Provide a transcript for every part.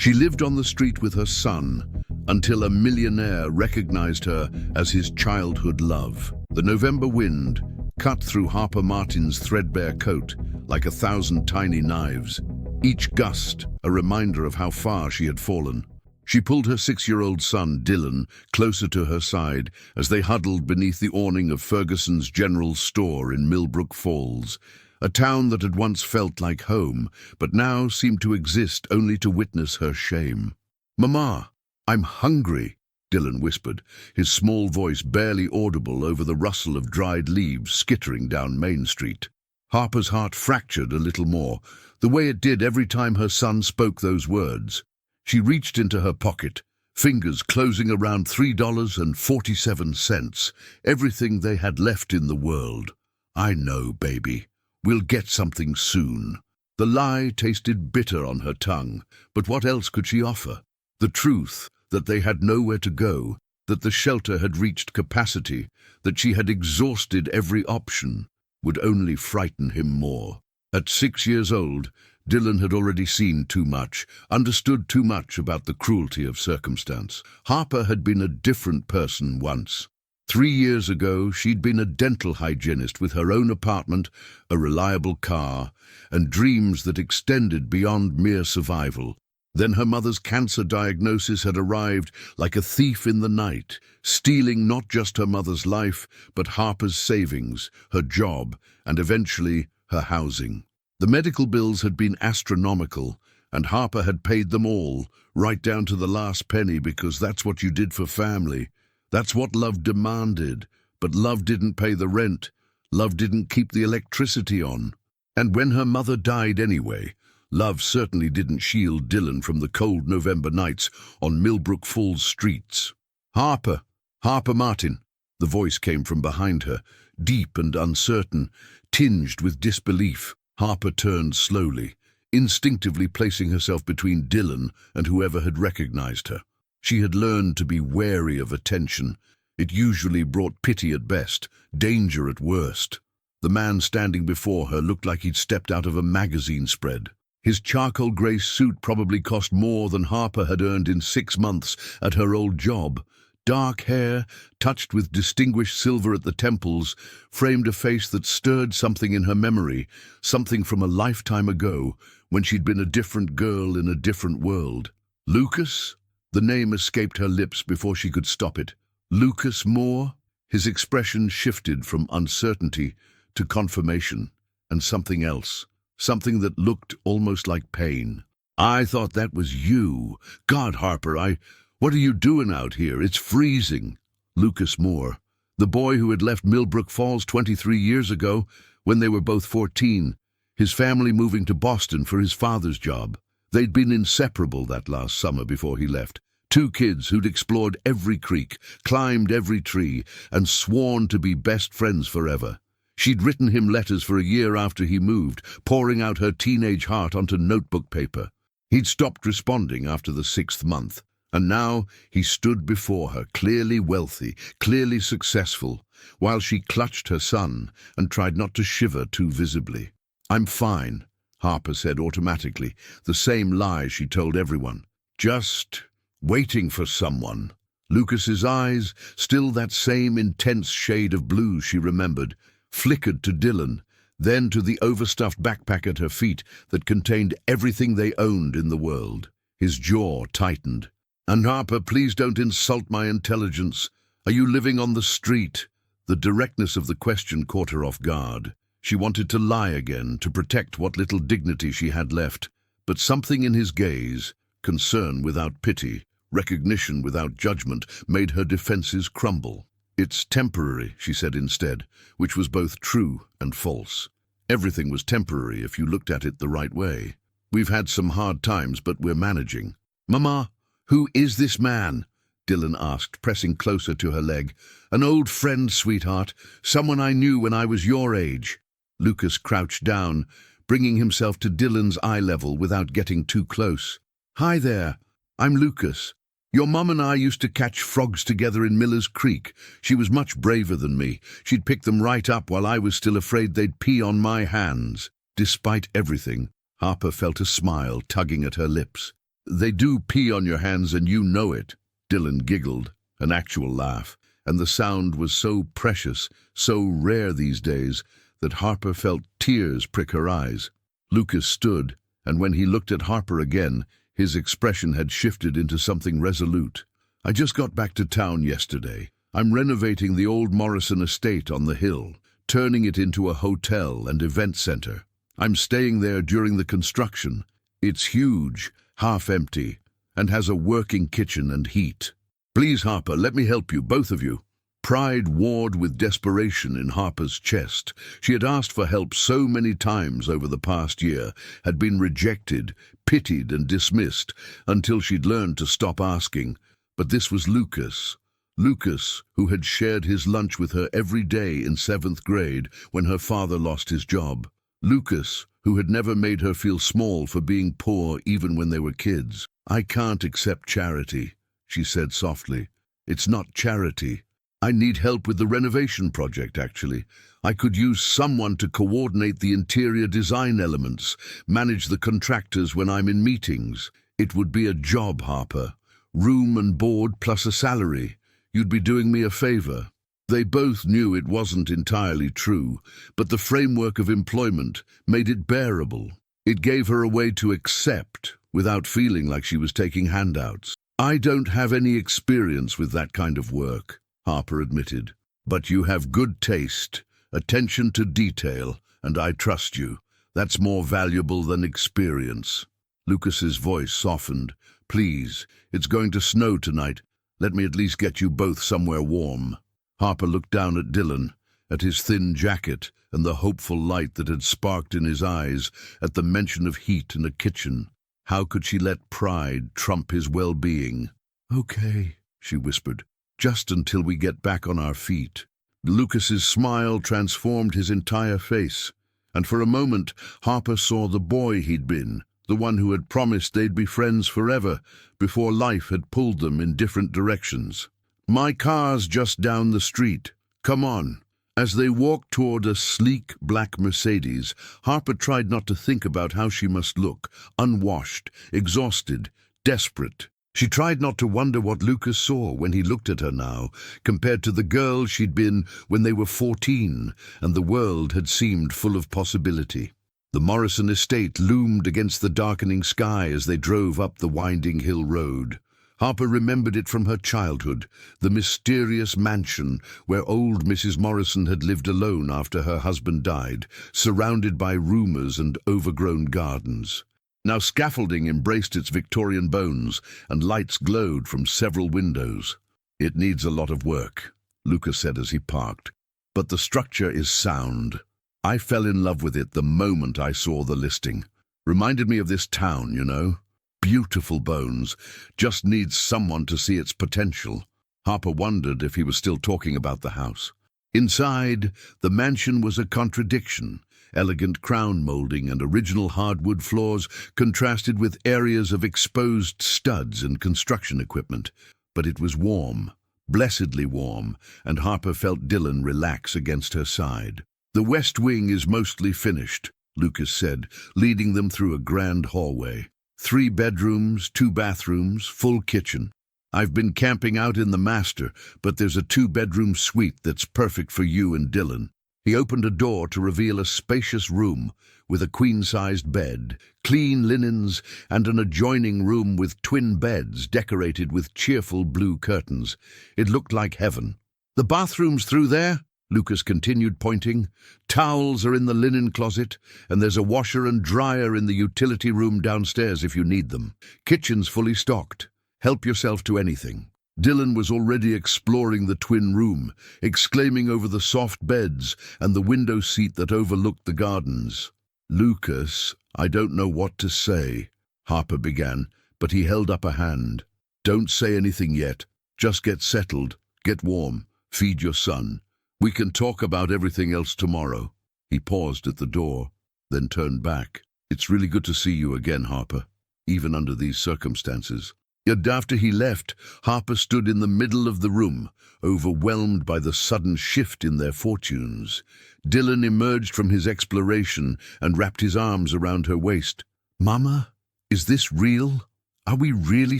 She lived on the street with her son until a millionaire recognized her as his childhood love. The November wind cut through Harper Martin's threadbare coat like 1,000 tiny knives, each gust a reminder of how far she had fallen. She pulled her 6-year-old son, Dylan, closer to her side as they huddled beneath the awning of Ferguson's General Store in Millbrook Falls, a town that had once felt like home, but now seemed to exist only to witness her shame. "Mama, I'm hungry," Dylan whispered, his small voice barely audible over the rustle of dried leaves skittering down Main Street. Harper's heart fractured a little more, the way it did every time her son spoke those words. She reached into her pocket, fingers closing around $3.47, everything they had left in the world. "I know, baby. We'll get something soon." The lie tasted bitter on her tongue, but what else could she offer? The truth that they had nowhere to go, that the shelter had reached capacity, that she had exhausted every option, would only frighten him more. At 6 years old, Dylan had already seen too much, understood too much about the cruelty of circumstance. Harper had been a different person once. 3 years ago, she'd been a dental hygienist with her own apartment, a reliable car, and dreams that extended beyond mere survival. Then her mother's cancer diagnosis had arrived like a thief in the night, stealing not just her mother's life, but Harper's savings, her job, and eventually her housing. The medical bills had been astronomical, and Harper had paid them all, right down to the last penny, because that's what you did for family. That's what love demanded, but love didn't pay the rent. Love didn't keep the electricity on. And when her mother died anyway, love certainly didn't shield Dylan from the cold November nights on Millbrook Falls streets. "Harper, Harper Martin," the voice came from behind her, deep and uncertain, tinged with disbelief. Harper turned slowly, instinctively placing herself between Dylan and whoever had recognized her. She had learned to be wary of attention. It usually brought pity at best, danger at worst. The man standing before her looked like he'd stepped out of a magazine spread. His charcoal grey suit probably cost more than Harper had earned in 6 months at her old job. Dark hair, touched with distinguished silver at the temples, framed a face that stirred something in her memory, something from a lifetime ago, when she'd been a different girl in a different world. Lucas? The name escaped her lips before she could stop it. Lucas Moore? His expression shifted from uncertainty to confirmation, and something else, something that looked almost like pain. "I thought that was you. God, Harper, what are you doing out here? It's freezing." Lucas Moore, the boy who had left Millbrook Falls 23 years ago when they were both 14, his family moving to Boston for his father's job. They'd been inseparable that last summer before he left. 2 kids who'd explored every creek, climbed every tree, and sworn to be best friends forever. She'd written him letters for a year after he moved, pouring out her teenage heart onto notebook paper. He'd stopped responding after the 6th month. And now he stood before her, clearly wealthy, clearly successful, while she clutched her son and tried not to shiver too visibly. "I'm fine," Harper said automatically, the same lie she told everyone. "Just waiting for someone." Lucas's eyes, still that same intense shade of blue she remembered, flickered to Dylan, then to the overstuffed backpack at her feet that contained everything they owned in the world. His jaw tightened. "And Harper, please don't insult my intelligence. Are you living on the street?" The directness of the question caught her off guard. She wanted to lie again, to protect what little dignity she had left. But something in his gaze, concern without pity, recognition without judgment, made her defenses crumble. "It's temporary," she said instead, which was both true and false. Everything was temporary if you looked at it the right way. "We've had some hard times, but we're managing." "Mama, who is this man?" Dylan asked, pressing closer to her leg. "An old friend, sweetheart. Someone I knew when I was your age." Lucas crouched down, bringing himself to Dylan's eye level without getting too close. "Hi there. I'm Lucas. Your mum and I used to catch frogs together in Miller's Creek. She was much braver than me. She'd pick them right up while I was still afraid they'd pee on my hands." Despite everything, Harper felt a smile tugging at her lips. They do pee on your hands and you know it. Dylan giggled, an actual laugh, and the sound was so precious, so rare these days, that Harper felt tears prick her eyes. Lucas stood, and when he looked at Harper again, his expression had shifted into something resolute. I just got back to town yesterday. I'm renovating the old Morrison estate on the hill, turning it into a hotel and event center. I'm staying there during the construction. It's huge, half empty, and has a working kitchen and heat. Please, Harper, let me help you, both of you. Pride warred with desperation in Harper's chest. She had asked for help so many times over the past year, had been rejected, pitied and dismissed, until she'd learned to stop asking. But this was Lucas. Lucas, who had shared his lunch with her every day in 7th grade when her father lost his job. Lucas, who had never made her feel small for being poor even when they were kids. I can't accept charity, she said softly. It's not charity. I need help with the renovation project, actually. I could use someone to coordinate the interior design elements, manage the contractors when I'm in meetings. It would be a job, Harper. Room and board plus a salary. You'd be doing me a favor. They both knew it wasn't entirely true, but the framework of employment made it bearable. It gave her a way to accept without feeling like she was taking handouts. I don't have any experience with that kind of work, Harper admitted. But you have good taste, attention to detail, and I trust you. That's more valuable than experience. Lucas's voice softened. Please, it's going to snow tonight. Let me at least get you both somewhere warm. Harper looked down at Dylan, at his thin jacket and the hopeful light that had sparked in his eyes at the mention of heat and a kitchen. How could she let pride trump his well-being? Okay, she whispered, just until we get back on our feet. Lucas's smile transformed his entire face, and for a moment Harper saw the boy he'd been, the one who had promised they'd be friends forever before life had pulled them in different directions. My car's just down the street. Come on. As they walked toward a sleek black Mercedes, Harper tried not to think about how she must look, unwashed, exhausted, desperate. She tried not to wonder what Lucas saw when he looked at her now, compared to the girl she'd been when they were 14, and the world had seemed full of possibility. The Morrison estate loomed against the darkening sky as they drove up the winding hill road. Harper remembered it from her childhood, the mysterious mansion where old Mrs. Morrison had lived alone after her husband died, surrounded by rumors and overgrown gardens. Now scaffolding embraced its Victorian bones, and lights glowed from several windows. It needs a lot of work, Lucas said as he parked, but the structure is sound. I fell in love with it the moment I saw the listing. Reminded me of this town, you know. Beautiful bones, just needs someone to see its potential. Harper wondered if he was still talking about the house. Inside, the mansion was a contradiction. Elegant crown molding and original hardwood floors contrasted with areas of exposed studs and construction equipment. But it was warm, blessedly warm, and Harper felt Dylan relax against her side. The west wing is mostly finished, Lucas said, leading them through a grand hallway. 3 bedrooms, 2 bathrooms, full kitchen. I've been camping out in the master, but there's a 2-bedroom suite that's perfect for you and Dylan. He opened a door to reveal a spacious room with a queen-sized bed, clean linens, and an adjoining room with twin beds decorated with cheerful blue curtains. It looked like heaven. The bathroom's through there, Lucas continued, pointing. Towels are in the linen closet, and there's a washer and dryer in the utility room downstairs if you need them. Kitchen's fully stocked. Help yourself to anything. Dylan was already exploring the twin room, exclaiming over the soft beds and the window seat that overlooked the gardens. Lucas, I don't know what to say, Harper began, but he held up a hand. Don't say anything yet. Just get settled, get warm, feed your son. We can talk about everything else tomorrow. He paused at the door, then turned back. It's really good to see you again, Harper, even under these circumstances. Yet after he left, Harper stood in the middle of the room, overwhelmed by the sudden shift in their fortunes. Dylan emerged from his exploration and wrapped his arms around her waist. Mama, is this real? Are we really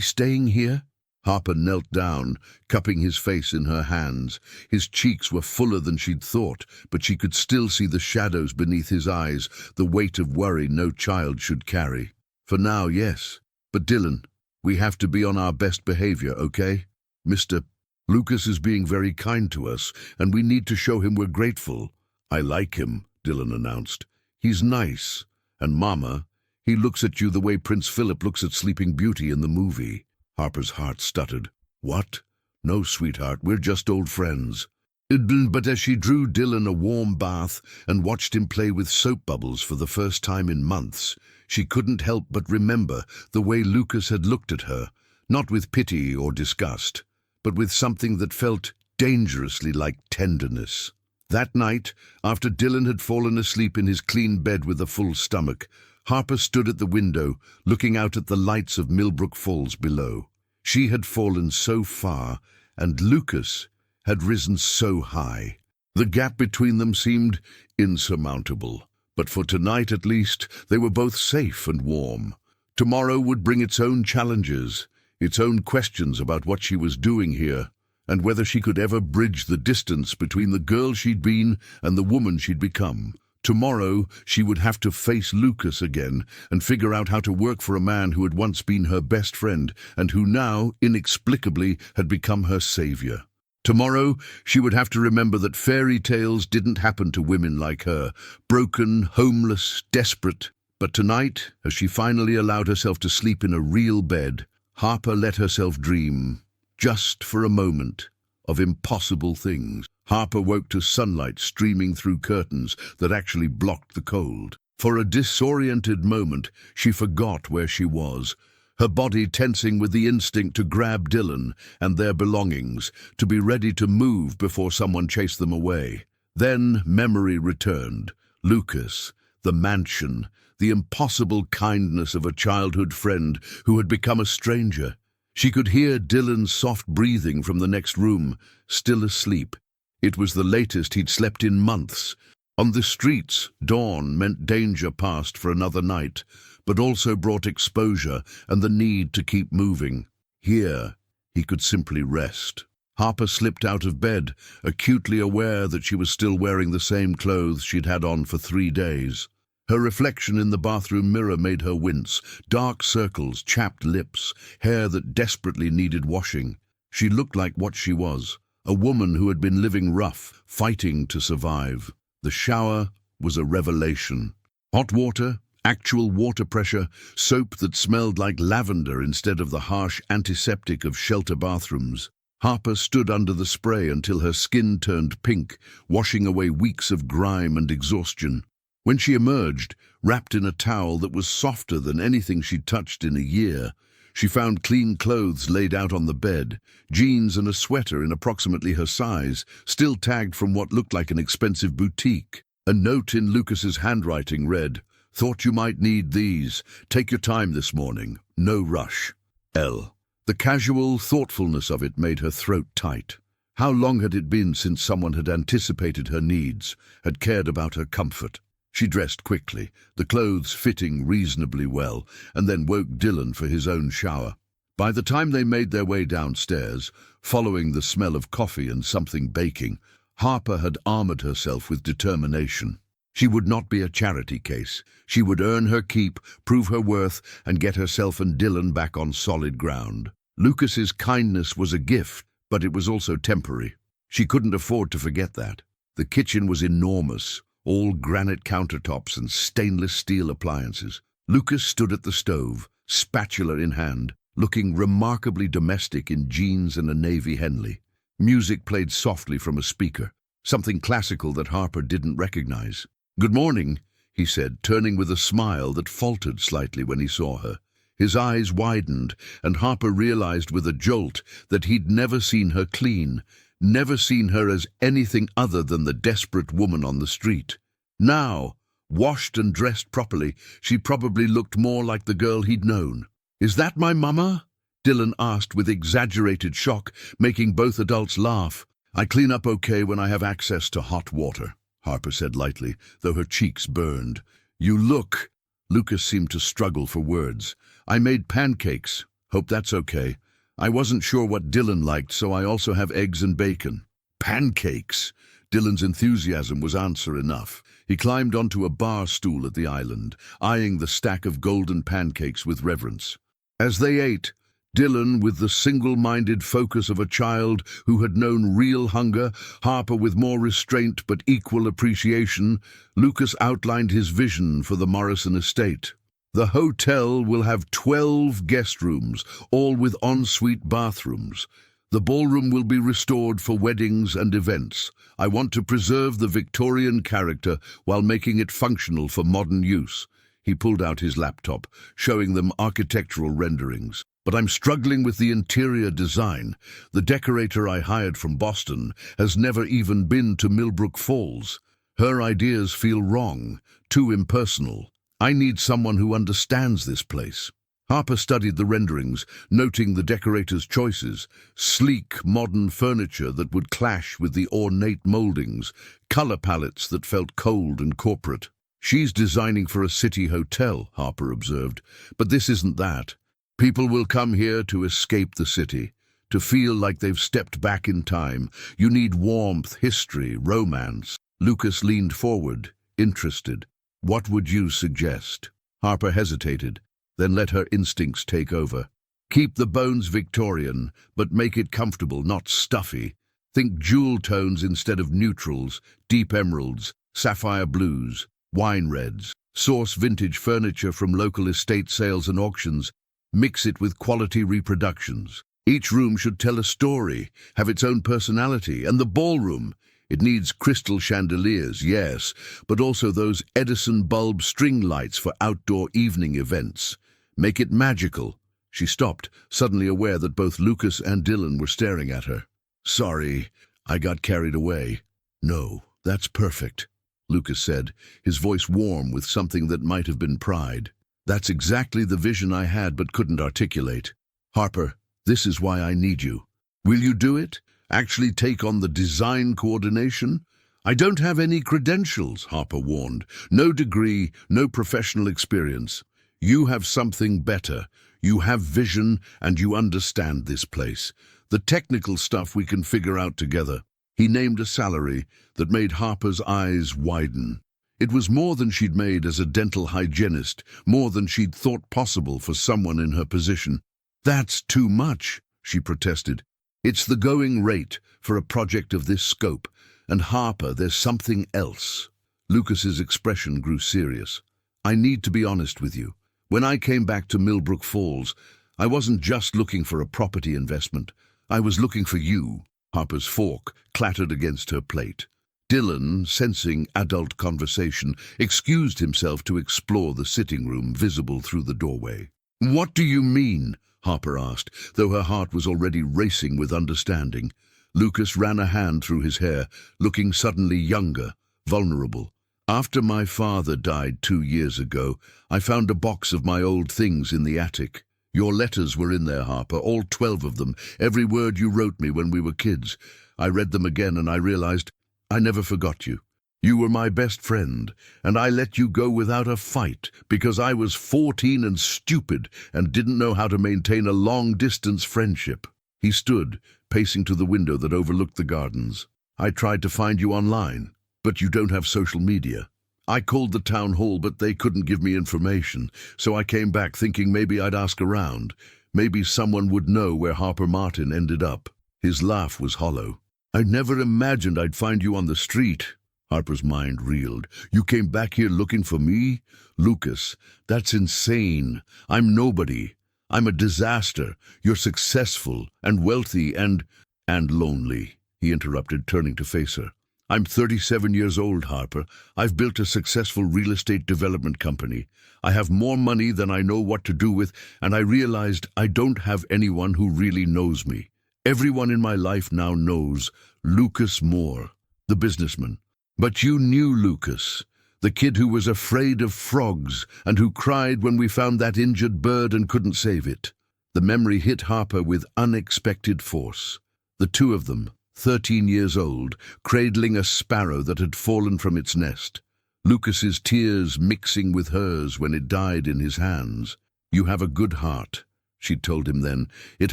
staying here? Harper knelt down, cupping his face in her hands. His cheeks were fuller than she'd thought, but she could still see the shadows beneath his eyes, the weight of worry no child should carry. For now, yes. But Dylan, we have to be on our best behavior, okay? Mr. Lucas is being very kind to us, and we need to show him we're grateful. I like him, Dylan announced. He's nice. And Mama, he looks at you the way Prince Philip looks at Sleeping Beauty in the movie. Harper's heart stuttered. What? No, sweetheart, we're just old friends. But as she drew Dylan a warm bath and watched him play with soap bubbles for the first time in months, she couldn't help but remember the way Lucas had looked at her, not with pity or disgust, but with something that felt dangerously like tenderness. That night, after Dylan had fallen asleep in his clean bed with a full stomach, Harper stood at the window, looking out at the lights of Millbrook Falls below. She had fallen so far, and Lucas had risen so high. The gap between them seemed insurmountable. But for tonight, at least, they were both safe and warm. Tomorrow would bring its own challenges, its own questions about what she was doing here, and whether she could ever bridge the distance between the girl she'd been and the woman she'd become. Tomorrow, she would have to face Lucas again and figure out how to work for a man who had once been her best friend and who now, inexplicably, had become her savior. Tomorrow, she would have to remember that fairy tales didn't happen to women like her, broken, homeless, desperate. But tonight, as she finally allowed herself to sleep in a real bed, Harper let herself dream, just for a moment, of impossible things. Harper woke to sunlight streaming through curtains that actually blocked the cold. For a disoriented moment, she forgot where she was, her body tensing with the instinct to grab Dylan and their belongings, to be ready to move before someone chased them away. Then memory returned. Lucas, the mansion, the impossible kindness of a childhood friend who had become a stranger. She could hear Dylan's soft breathing from the next room, still asleep. It was the latest he'd slept in months. On the streets, dawn meant danger past for another night, but also brought exposure and the need to keep moving. Here, he could simply rest. Harper slipped out of bed, acutely aware that she was still wearing the same clothes she'd had on for 3 days. Her reflection in the bathroom mirror made her wince, dark circles, chapped lips, hair that desperately needed washing. She looked like what she was, a woman who had been living rough, fighting to survive. The shower was a revelation. Hot water, actual water pressure, soap that smelled like lavender instead of the harsh antiseptic of shelter bathrooms. Harper stood under the spray until her skin turned pink, washing away weeks of grime and exhaustion. When she emerged, wrapped in a towel that was softer than anything she'd touched in a year, she found clean clothes laid out on the bed, jeans and a sweater in approximately her size, still tagged from what looked like an expensive boutique. A note in Lucas's handwriting read, "Thought you might need these. Take your time this morning. No rush. L." The casual thoughtfulness of it made her throat tight. How long had it been since someone had anticipated her needs, had cared about her comfort? She dressed quickly, the clothes fitting reasonably well, and then woke Dylan for his own shower. By the time they made their way downstairs, following the smell of coffee and something baking, Harper had armored herself with determination. She would not be a charity case. She would earn her keep, prove her worth, and get herself and Dylan back on solid ground. Lucas's kindness was a gift, but it was also temporary. She couldn't afford to forget that. The kitchen was enormous, all granite countertops and stainless steel appliances. Lucas stood at the stove, spatula in hand, looking remarkably domestic in jeans and a navy Henley. Music played softly from a speaker, something classical that Harper didn't recognize. "Good morning," he said, turning with a smile that faltered slightly when he saw her. His eyes widened, and Harper realized with a jolt that he'd never seen her clean, never seen her as anything other than the desperate woman on the street. Now, washed and dressed properly, she probably looked more like the girl he'd known. "Is that my mama?" Dylan asked with exaggerated shock, making both adults laugh. "I clean up okay when I have access to hot water," Harper said lightly, though her cheeks burned. "You look—" Lucas seemed to struggle for words. "I made pancakes." Hope that's okay. I wasn't sure what Dylan liked, so I also have eggs and bacon. Pancakes! Dylan's enthusiasm was answer enough. He climbed onto a bar stool at the island, eyeing the stack of golden pancakes with reverence. As they ate, Dylan with the single-minded focus of a child who had known real hunger, Harper with more restraint but equal appreciation, Lucas outlined his vision for the Morrison estate. The hotel will have 12 guest rooms, all with ensuite bathrooms. The ballroom will be restored for weddings and events. I want to preserve the Victorian character while making it functional for modern use. He pulled out his laptop, showing them architectural renderings. But I'm struggling with the interior design. The decorator I hired from Boston has never even been to Millbrook Falls. Her ideas feel wrong, too impersonal. I need someone who understands this place. Harper studied the renderings, noting the decorator's choices: sleek, modern furniture that would clash with the ornate moldings, color palettes that felt cold and corporate. She's designing for a city hotel, Harper observed, but this isn't that. People will come here to escape the city, to feel like they've stepped back in time. You need warmth, history, romance. Lucas leaned forward, interested. What would you suggest? Harper hesitated, then let her instincts take over. Keep the bones Victorian, but make it comfortable, not stuffy. Think jewel tones instead of neutrals, deep emeralds, sapphire blues, wine reds. Source vintage furniture from local estate sales and auctions. Mix it with quality reproductions. Each room should tell a story, have its own personality. And the ballroom, it needs crystal chandeliers, yes, but also those Edison bulb string lights for outdoor evening events. Make it magical. She stopped, suddenly aware that both Lucas and Dylan were staring at her. Sorry, I got carried away. No, that's perfect, Lucas said, his voice warm with something that might have been pride. That's exactly the vision I had but couldn't articulate. Harper, this is why I need you. Will you do it? Actually take on the design coordination? I don't have any credentials, Harper warned. No degree, no professional experience. You have something better. You have vision and you understand this place. The technical stuff we can figure out together. He named a salary that made Harper's eyes widen. It was more than she'd made as a dental hygienist, more than she'd thought possible for someone in her position. That's too much, she protested. It's the going rate for a project of this scope. And Harper, there's something else. Lucas's expression grew serious. I need to be honest with you. When I came back to Millbrook Falls, I wasn't just looking for a property investment. I was looking for you. Harper's fork clattered against her plate. Dylan, sensing adult conversation, excused himself to explore the sitting room visible through the doorway. What do you mean? Harper asked, though her heart was already racing with understanding. Lucas ran a hand through his hair, looking suddenly younger, vulnerable. After my father died 2 years ago, I found a box of my old things in the attic. Your letters were in there, Harper, all 12 of them, every word you wrote me when we were kids. I read them again and I realized I never forgot you. You were my best friend, and I let you go without a fight because I was 14 and stupid and didn't know how to maintain a long-distance friendship. He stood, pacing to the window that overlooked the gardens. I tried to find you online, but you don't have social media. I called the town hall, but they couldn't give me information, so I came back thinking maybe I'd ask around. Maybe someone would know where Harper Martin ended up. His laugh was hollow. I never imagined I'd find you on the street. Harper's mind reeled. You came back here looking for me? Lucas, that's insane. I'm nobody. I'm a disaster. You're successful and wealthy and lonely, he interrupted, turning to face her. I'm 37 years old, Harper. I've built a successful real estate development company. I have more money than I know what to do with, and I realized I don't have anyone who really knows me. Everyone in my life now knows Lucas Moore, the businessman. But you knew Lucas, the kid who was afraid of frogs and who cried when we found that injured bird and couldn't save it. The memory hit Harper with unexpected force. The two of them, 13 years old, cradling a sparrow that had fallen from its nest. Lucas's tears mixing with hers when it died in his hands. You have a good heart, she'd told him then. "It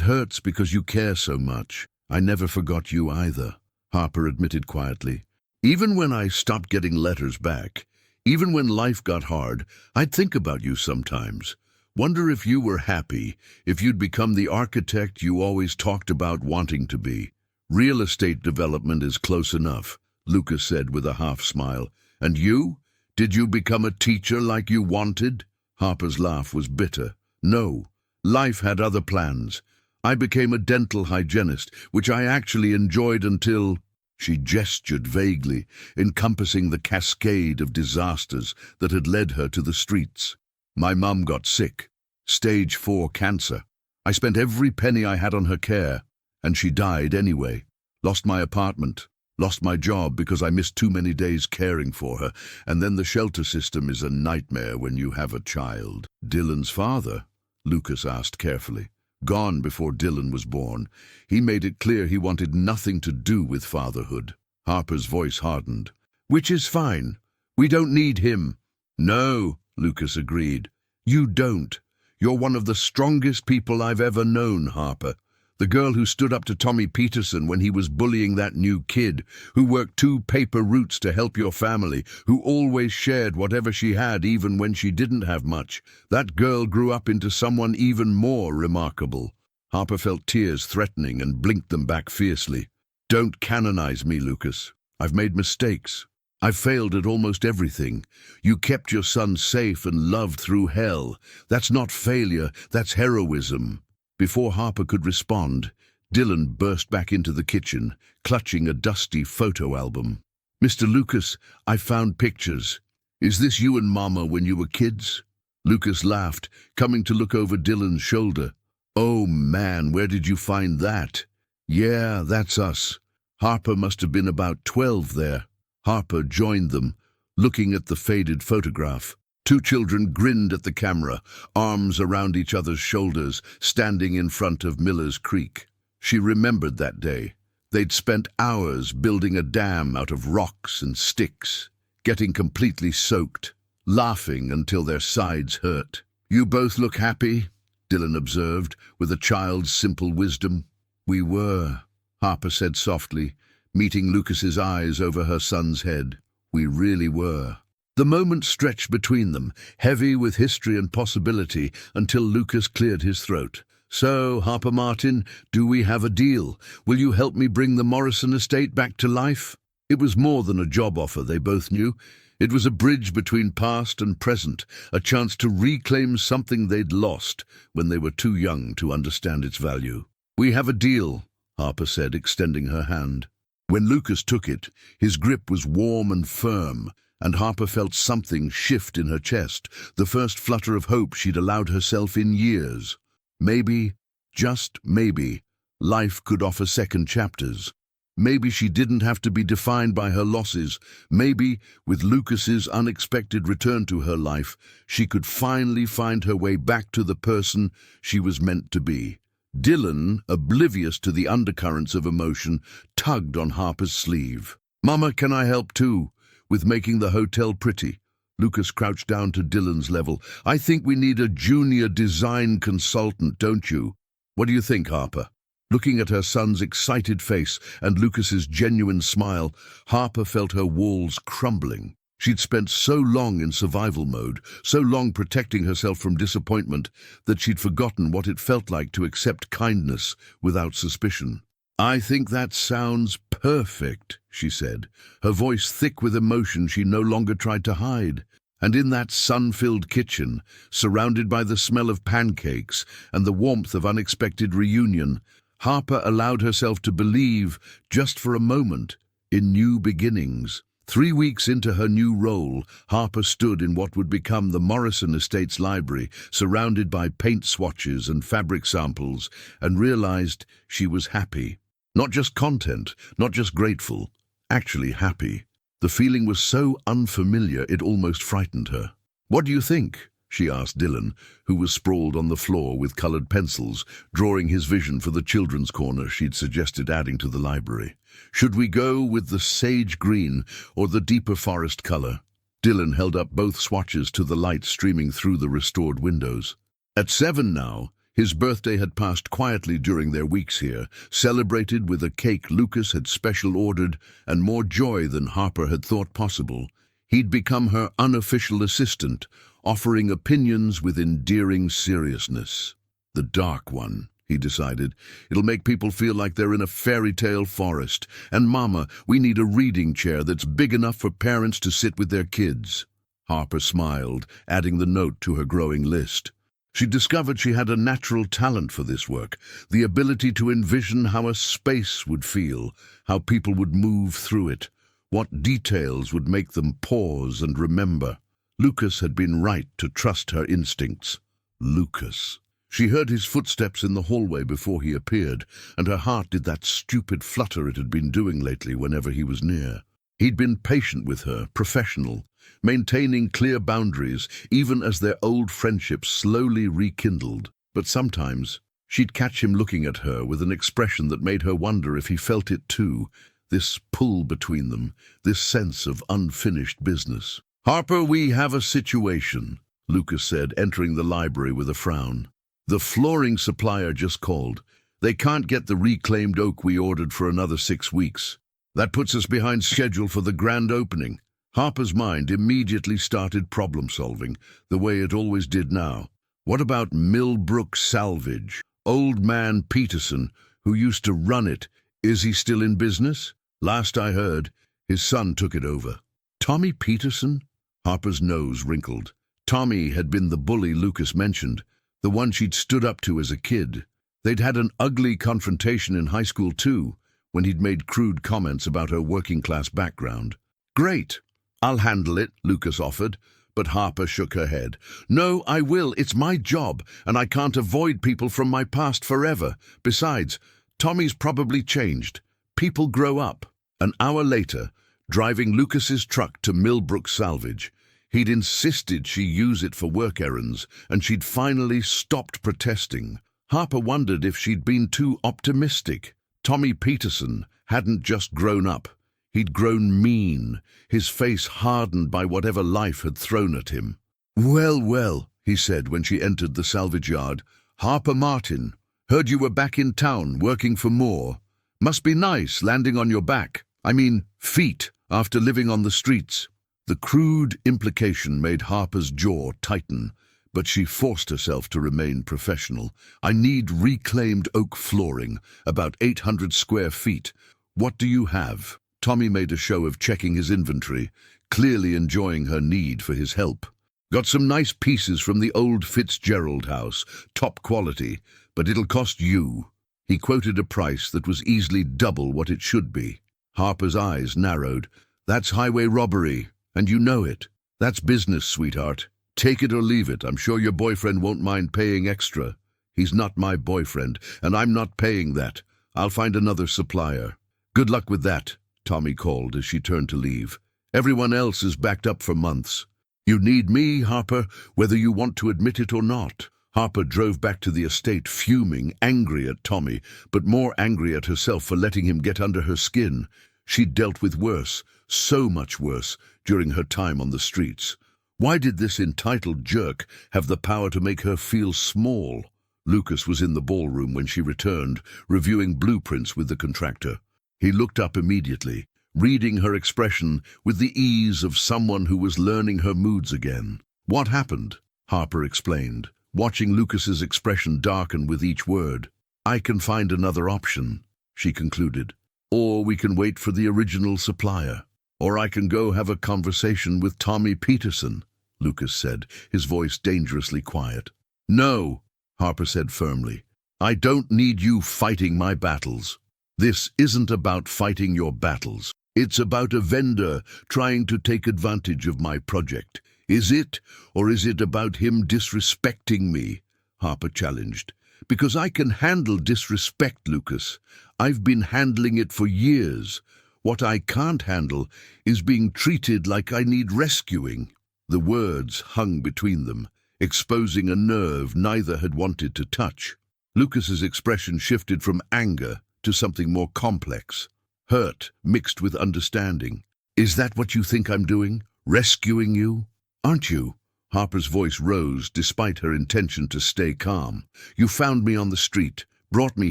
hurts because you care so much. I never forgot you either," Harper admitted quietly. "Even when I stopped getting letters back, even when life got hard, I'd think about you sometimes. Wonder if you were happy, if you'd become the architect you always talked about wanting to be." "Real estate development is close enough," Lucas said with a half smile. "And you? Did you become a teacher like you wanted?" Harper's laugh was bitter. "No, life had other plans. I became a dental hygienist, which I actually enjoyed until—" She gestured vaguely, encompassing the cascade of disasters that had led her to the streets. "My mum got sick. Stage 4 cancer. I spent every penny I had on her care, and she died anyway. Lost my apartment. Lost my job because I missed too many days caring for her, and then the shelter system is a nightmare when you have a child." "Dylan's father?" Lucas asked carefully. "Gone before Dylan was born. He made it clear he wanted nothing to do with fatherhood." Harper's voice hardened. "Which is fine. We don't need him." "No," Lucas agreed. "You don't. You're one of the strongest people I've ever known, Harper. The girl who stood up to Tommy Peterson when he was bullying that new kid, who worked 2 paper routes to help your family, who always shared whatever she had even when she didn't have much. That girl grew up into someone even more remarkable." Harper felt tears threatening and blinked them back fiercely. "Don't canonize me, Lucas. I've made mistakes. I've failed at almost everything. You kept your son safe and loved through hell. That's not failure, that's heroism." Before Harper could respond, Dylan burst back into the kitchen, clutching a dusty photo album. "Mr. Lucas, I found pictures. Is this you and Mama when you were kids?" Lucas laughed, coming to look over Dylan's shoulder. "Oh man, where did you find that?" "Yeah, that's us." Harper must have been about 12 there. Harper joined them, looking at the faded photograph. 2 children grinned at the camera, arms around each other's shoulders, standing in front of Miller's Creek. She remembered that day. They'd spent hours building a dam out of rocks and sticks, getting completely soaked, laughing until their sides hurt. "You both look happy," Dylan observed, with a child's simple wisdom. "We were," Harper said softly, meeting Lucas's eyes over her son's head. "We really were." The moment stretched between them, heavy with history and possibility, until Lucas cleared his throat. "So, Harper Martin, do we have a deal? Will you help me bring the Morrison estate back to life?" It was more than a job offer, they both knew. It was a bridge between past and present, a chance to reclaim something they'd lost when they were too young to understand its value. "We have a deal," Harper said, extending her hand. When Lucas took it, his grip was warm and firm, and Harper felt something shift in her chest, the first flutter of hope she'd allowed herself in years. Maybe, just maybe, life could offer second chapters. Maybe she didn't have to be defined by her losses. Maybe, with Lucas's unexpected return to her life, she could finally find her way back to the person she was meant to be. Dylan, oblivious to the undercurrents of emotion, tugged on Harper's sleeve. "Mama, can I help too? With making the hotel pretty?" Lucas crouched down to Dylan's level. "I think we need a junior design consultant, don't you? What do you think, Harper?" Looking at her son's excited face and Lucas's genuine smile, Harper felt her walls crumbling. She'd spent so long in survival mode, so long protecting herself from disappointment, that she'd forgotten what it felt like to accept kindness without suspicion. "I think that sounds perfect," she said, her voice thick with emotion she no longer tried to hide. And in that sun-filled kitchen, surrounded by the smell of pancakes and the warmth of unexpected reunion, Harper allowed herself to believe, just for a moment, in new beginnings. 3 weeks into her new role, Harper stood in what would become the Morrison Estate's library, surrounded by paint swatches and fabric samples, and realized she was happy. Not just content, not just grateful, actually happy. The feeling was so unfamiliar it almost frightened her. "What do you think?" she asked Dylan, who was sprawled on the floor with colored pencils, drawing his vision for the children's corner she'd suggested adding to the library. "Should we go with the sage green or the deeper forest color?" Dylan held up both swatches to the light streaming through the restored windows. "At 7 now, His birthday had passed quietly during their weeks here, celebrated with a cake Lucas had special ordered and more joy than Harper had thought possible. He'd become her unofficial assistant, offering opinions with endearing seriousness. The dark one, he decided. It'll make people feel like they're in a fairy tale forest. And Mama, we need a reading chair that's big enough for parents to sit with their kids. Harper smiled, adding the note to her growing list. She discovered she had a natural talent for this work, the ability to envision how a space would feel, how people would move through it, what details would make them pause and remember. Lucas had been right to trust her instincts. Lucas. She heard his footsteps in the hallway before he appeared, and her heart did that stupid flutter it had been doing lately whenever he was near. He'd been patient with her, professional, maintaining clear boundaries, even as their old friendship slowly rekindled. But sometimes she'd catch him looking at her with an expression that made her wonder if he felt it too, this pull between them, this sense of unfinished business. "Harper, we have a situation," Lucas said, entering the library with a frown. "The flooring supplier just called. They can't get the reclaimed oak we ordered for another 6 weeks. That puts us behind schedule for the grand opening." Harper's mind immediately started problem-solving, the way it always did now. What about Millbrook Salvage? Old man Peterson, who used to run it, is he still in business? Last I heard, his son took it over. Tommy Peterson? Harper's nose wrinkled. Tommy had been the bully Lucas mentioned, the one she'd stood up to as a kid. They'd had an ugly confrontation in high school too, when he'd made crude comments about her working-class background. "Great. I'll handle it," Lucas offered, but Harper shook her head. "No, I will. It's my job, and I can't avoid people from my past forever. Besides, Tommy's probably changed. People grow up." An hour later, driving Lucas's truck to Millbrook Salvage, he'd insisted she use it for work errands, and she'd finally stopped protesting. Harper wondered if she'd been too optimistic. Tommy Peterson hadn't just grown up. He'd grown mean, his face hardened by whatever life had thrown at him. "Well, well," he said when she entered the salvage yard. "Harper Martin. Heard you were back in town, working for Moore. Must be nice landing on your back. I mean, feet, after living on the streets." The crude implication made Harper's jaw tighten, but she forced herself to remain professional. "I need reclaimed oak flooring, about 800 square feet. What do you have?" Tommy made a show of checking his inventory, clearly enjoying her need for his help. "Got some nice pieces from the old Fitzgerald house, top quality, but it'll cost you." He quoted a price that was easily double what it should be. Harper's eyes narrowed. "That's highway robbery, and you know it. That's business, sweetheart. Take it or leave it. I'm sure your boyfriend won't mind paying extra." "He's not my boyfriend, and I'm not paying that. I'll find another supplier." "Good luck with that," Tommy called as she turned to leave. "Everyone else is backed up for months. You need me, Harper, whether you want to admit it or not." Harper drove back to the estate fuming, angry at Tommy, but more angry at herself for letting him get under her skin. She'd dealt with worse, so much worse, during her time on the streets. Why did this entitled jerk have the power to make her feel small? Lucas was in the ballroom when she returned, reviewing blueprints with the contractor. He looked up immediately, reading her expression with the ease of someone who was learning her moods again. "What happened?" Harper explained, watching Lucas's expression darken with each word. "I can find another option," she concluded. "Or we can wait for the original supplier. Or I can go have a conversation with Tommy Peterson," Lucas said, his voice dangerously quiet. "No," Harper said firmly. "I don't need you fighting my battles. This isn't about fighting your battles. It's about a vendor trying to take advantage of my project. Is it, or is it about him disrespecting me?" Harper challenged. "Because I can handle disrespect, Lucas. I've been handling it for years. What I can't handle is being treated like I need rescuing." The words hung between them, exposing a nerve neither had wanted to touch. Lucas's expression shifted from anger to something more complex. Hurt mixed with understanding. "Is that what you think I'm doing? Rescuing you? Aren't you? Harper's voice rose despite her intention to stay calm. "You found me on the street, brought me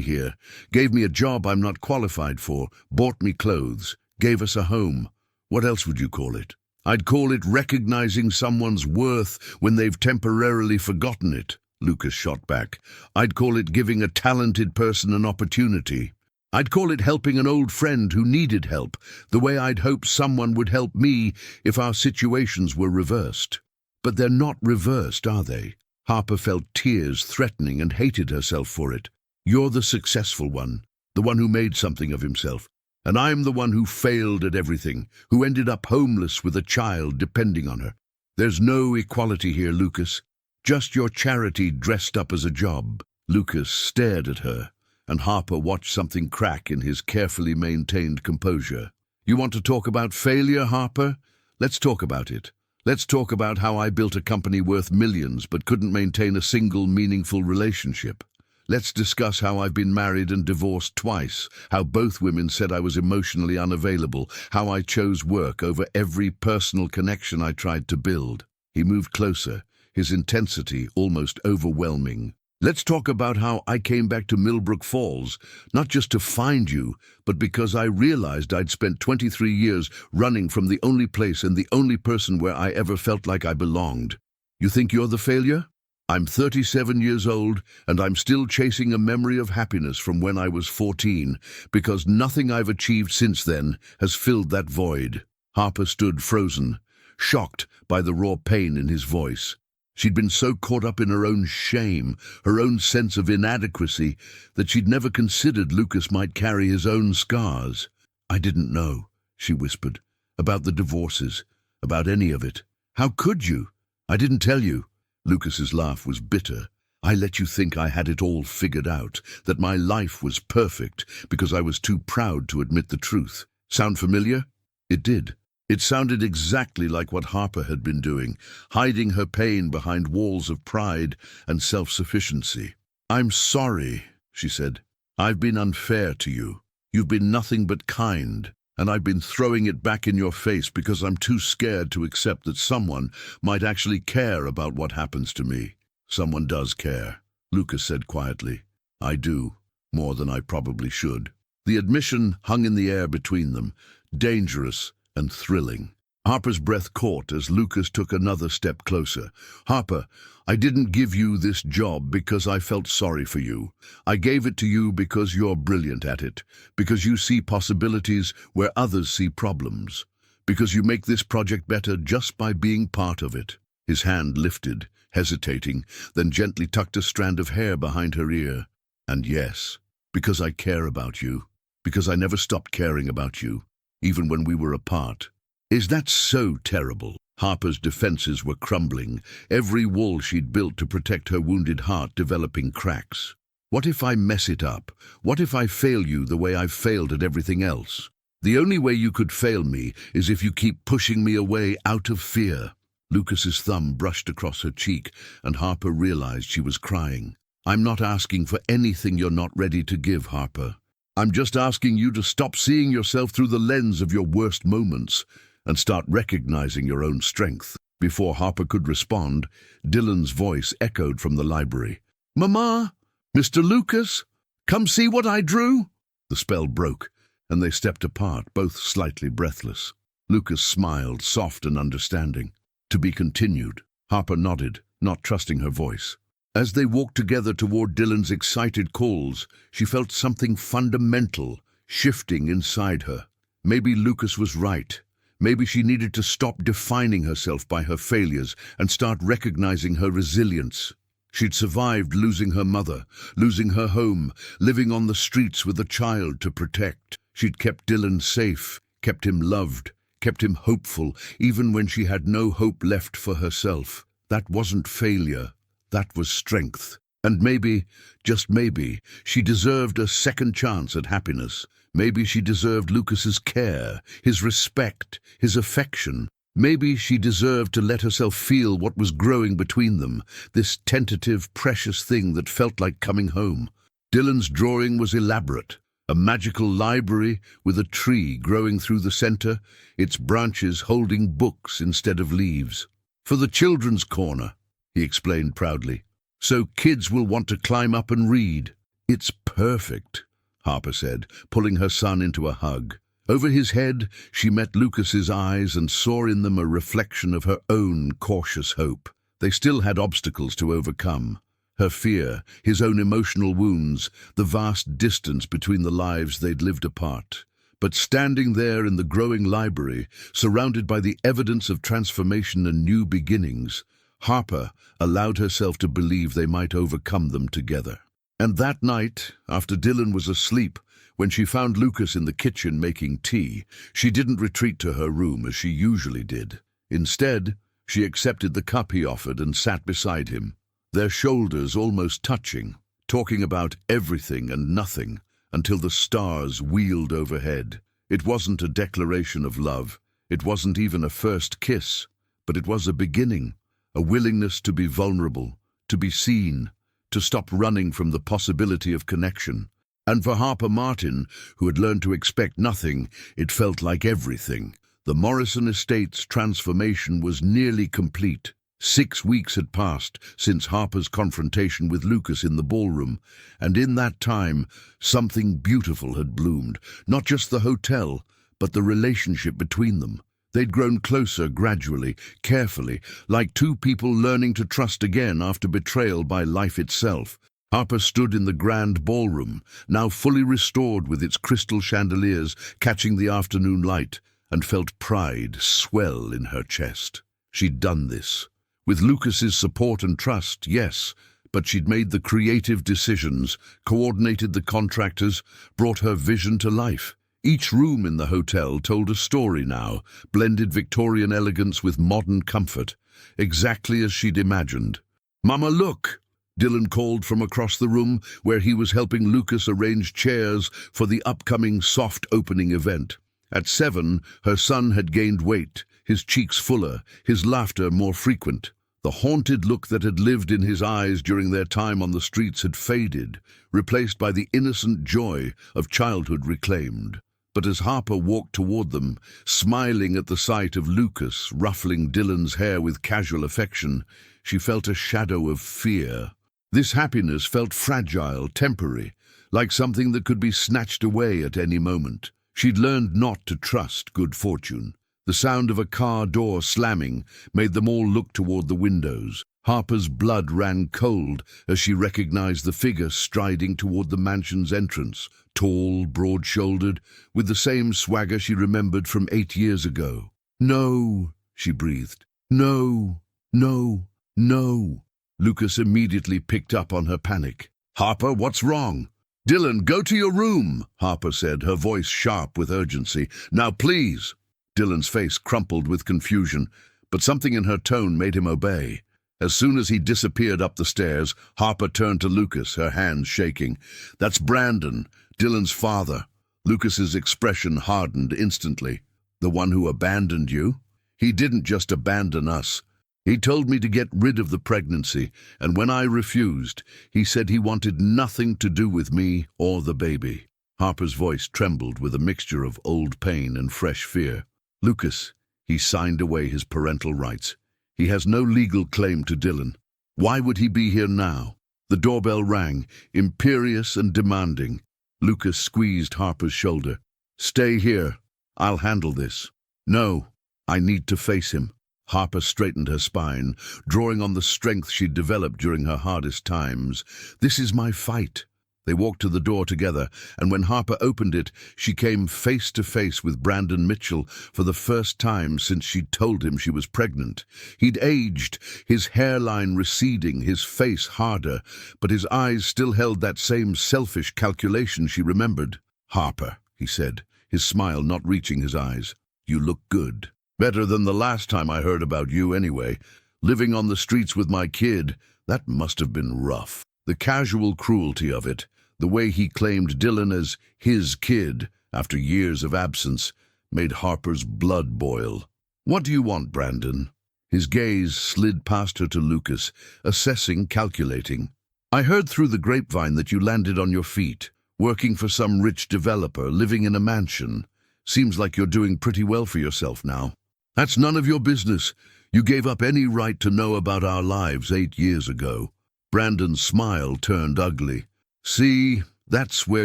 here, gave me a job I'm not qualified for, bought me clothes, gave us a home. What else would you call it?" "I'd call it recognizing someone's worth when they've temporarily forgotten it," Lucas shot back. "I'd call it giving a talented person an opportunity. I'd call it helping an old friend who needed help, the way I'd hope someone would help me if our situations were reversed. But they're not reversed, are they?" Harper felt tears threatening and hated herself for it. "You're the successful one, the one who made something of himself. And I'm the one who failed at everything, who ended up homeless with a child depending on her. There's no equality here, Lucas. Just your charity dressed up as a job." Lucas stared at her, and Harper watched something crack in his carefully maintained composure. "You want to talk about failure, Harper? Let's talk about it. Let's talk about how I built a company worth millions but couldn't maintain a single meaningful relationship. Let's discuss how I've been married and divorced twice, how both women said I was emotionally unavailable, how I chose work over every personal connection I tried to build." He moved closer, his intensity almost overwhelming. "Let's talk about how I came back to Millbrook Falls, not just to find you, but because I realized I'd spent 23 years running from the only place and the only person where I ever felt like I belonged. You think you're the failure? I'm 37 years old, and I'm still chasing a memory of happiness from when I was 14, because nothing I've achieved since then has filled that void." Harper stood frozen, shocked by the raw pain in his voice. She'd been so caught up in her own shame, her own sense of inadequacy, that she'd never considered Lucas might carry his own scars. "I didn't know," she whispered, "about the divorces, about any of it. How could you? I didn't tell you." Lucas's laugh was bitter. "I let you think I had it all figured out, that my life was perfect, because I was too proud to admit the truth. Sound familiar?" It did. It sounded exactly like what Harper had been doing, hiding her pain behind walls of pride and self-sufficiency. "I'm sorry," she said. "I've been unfair to you. You've been nothing but kind, and I've been throwing it back in your face because I'm too scared to accept that someone might actually care about what happens to me." "Someone does care," Lucas said quietly. "I do, more than I probably should." The admission hung in the air between them, dangerous and thrilling. Harper's breath caught as Lucas took another step closer. "Harper, I didn't give you this job because I felt sorry for you. I gave it to you because you're brilliant at it, because you see possibilities where others see problems, because you make this project better just by being part of it." His hand lifted, hesitating, then gently tucked a strand of hair behind her ear. "And yes, because I care about you, because I never stopped caring about you, even when we were apart." "Is that so terrible?" Harper's defenses were crumbling, every wall she'd built to protect her wounded heart developing cracks. "What if I mess it up? What if I fail you the way I've failed at everything else? The only way you could fail me is if you keep pushing me away out of fear." Lucas's thumb brushed across her cheek, and Harper realized she was crying. "I'm not asking for anything you're not ready to give, Harper. I'm just asking you to stop seeing yourself through the lens of your worst moments and start recognizing your own strength." Before Harper could respond, Dylan's voice echoed from the library. "Mama! Mr. Lucas! Come see what I drew!" The spell broke, and they stepped apart, both slightly breathless. Lucas smiled, soft and understanding. "To be continued." Harper nodded, not trusting her voice. As they walked together toward Dylan's excited calls, she felt something fundamental shifting inside her. Maybe Lucas was right. Maybe she needed to stop defining herself by her failures and start recognizing her resilience. She'd survived losing her mother, losing her home, living on the streets with a child to protect. She'd kept Dylan safe, kept him loved, kept him hopeful, even when she had no hope left for herself. That wasn't failure. That was strength. And maybe, just maybe, she deserved a second chance at happiness. Maybe she deserved Lucas's care, his respect, his affection. Maybe she deserved to let herself feel what was growing between them, this tentative, precious thing that felt like coming home. Dylan's drawing was elaborate, a magical library with a tree growing through the center, its branches holding books instead of leaves. For the children's corner, he explained proudly. So kids will want to climb up and read. It's perfect, Harper said, pulling her son into a hug. Over his head, she met Lucas's eyes and saw in them a reflection of her own cautious hope. They still had obstacles to overcome. Her fear, his own emotional wounds, the vast distance between the lives they'd lived apart. But standing there in the growing library, surrounded by the evidence of transformation and new beginnings, Harper allowed herself to believe they might overcome them together. And that night, after Dylan was asleep, when she found Lucas in the kitchen making tea, she didn't retreat to her room as she usually did. Instead, she accepted the cup he offered and sat beside him, their shoulders almost touching, talking about everything and nothing until the stars wheeled overhead. It wasn't a declaration of love. It wasn't even a first kiss, but it was a beginning, a willingness to be vulnerable, to be seen, to stop running from the possibility of connection. And for Harper Martin, who had learned to expect nothing, it felt like everything. The Morrison estate's transformation was nearly complete. 6 weeks had passed since Harper's confrontation with Lucas in the ballroom, and in that time, something beautiful had bloomed. Not just the hotel, but the relationship between them. They'd grown closer gradually, carefully, like two people learning to trust again after betrayal by life itself. Harper stood in the grand ballroom, now fully restored with its crystal chandeliers catching the afternoon light, and felt pride swell in her chest. She'd done this. With Lucas's support and trust, yes, but she'd made the creative decisions, coordinated the contractors, brought her vision to life. Each room in the hotel told a story now, blended Victorian elegance with modern comfort, exactly as she'd imagined. "Mama, look!" Dylan called from across the room where he was helping Lucas arrange chairs for the upcoming soft opening event. At 7, her son had gained weight, his cheeks fuller, his laughter more frequent. The haunted look that had lived in his eyes during their time on the streets had faded, replaced by the innocent joy of childhood reclaimed. But as Harper walked toward them, smiling at the sight of Lucas ruffling Dylan's hair with casual affection, she felt a shadow of fear. This happiness felt fragile, temporary, like something that could be snatched away at any moment. She'd learned not to trust good fortune. The sound of a car door slamming made them all look toward the windows. Harper's blood ran cold as she recognized the figure striding toward the mansion's entrance, tall, broad-shouldered, with the same swagger she remembered from 8 years ago. "No," she breathed. "No, no, no." Lucas immediately picked up on her panic. "Harper, what's wrong?" "Dylan, go to your room," Harper said, her voice sharp with urgency. "Now, please." Dylan's face crumpled with confusion, but something in her tone made him obey. As soon as he disappeared up the stairs, Harper turned to Lucas, her hands shaking. "That's Brandon, Dylan's father." Lucas's expression hardened instantly. "The one who abandoned you?" "He didn't just abandon us. He told me to get rid of the pregnancy, and when I refused, he said he wanted nothing to do with me or the baby." Harper's voice trembled with a mixture of old pain and fresh fear. "Lucas, he signed away his parental rights. He has no legal claim to Dylan. Why would he be here now?" The doorbell rang, imperious and demanding. Lucas squeezed Harper's shoulder. "Stay here. I'll handle this." "No, I need to face him." Harper straightened her spine, drawing on the strength she'd developed during her hardest times. "This is my fight." They walked to the door together, and when Harper opened it, she came face to face with Brandon Mitchell for the first time since she'd told him she was pregnant. He'd aged, his hairline receding, his face harder, but his eyes still held that same selfish calculation she remembered. "Harper," he said, his smile not reaching his eyes, "you look good. Better than the last time I heard about you anyway. Living on the streets with my kid, that must have been rough." The casual cruelty of it, the way he claimed Dylan as his kid after years of absence, made Harper's blood boil. "What do you want, Brandon?" His gaze slid past her to Lucas, assessing, calculating. "I heard through the grapevine that you landed on your feet, working for some rich developer, living in a mansion. Seems like you're doing pretty well for yourself now." "That's none of your business. You gave up any right to know about our lives 8 years ago. Brandon's smile turned ugly. See, that's where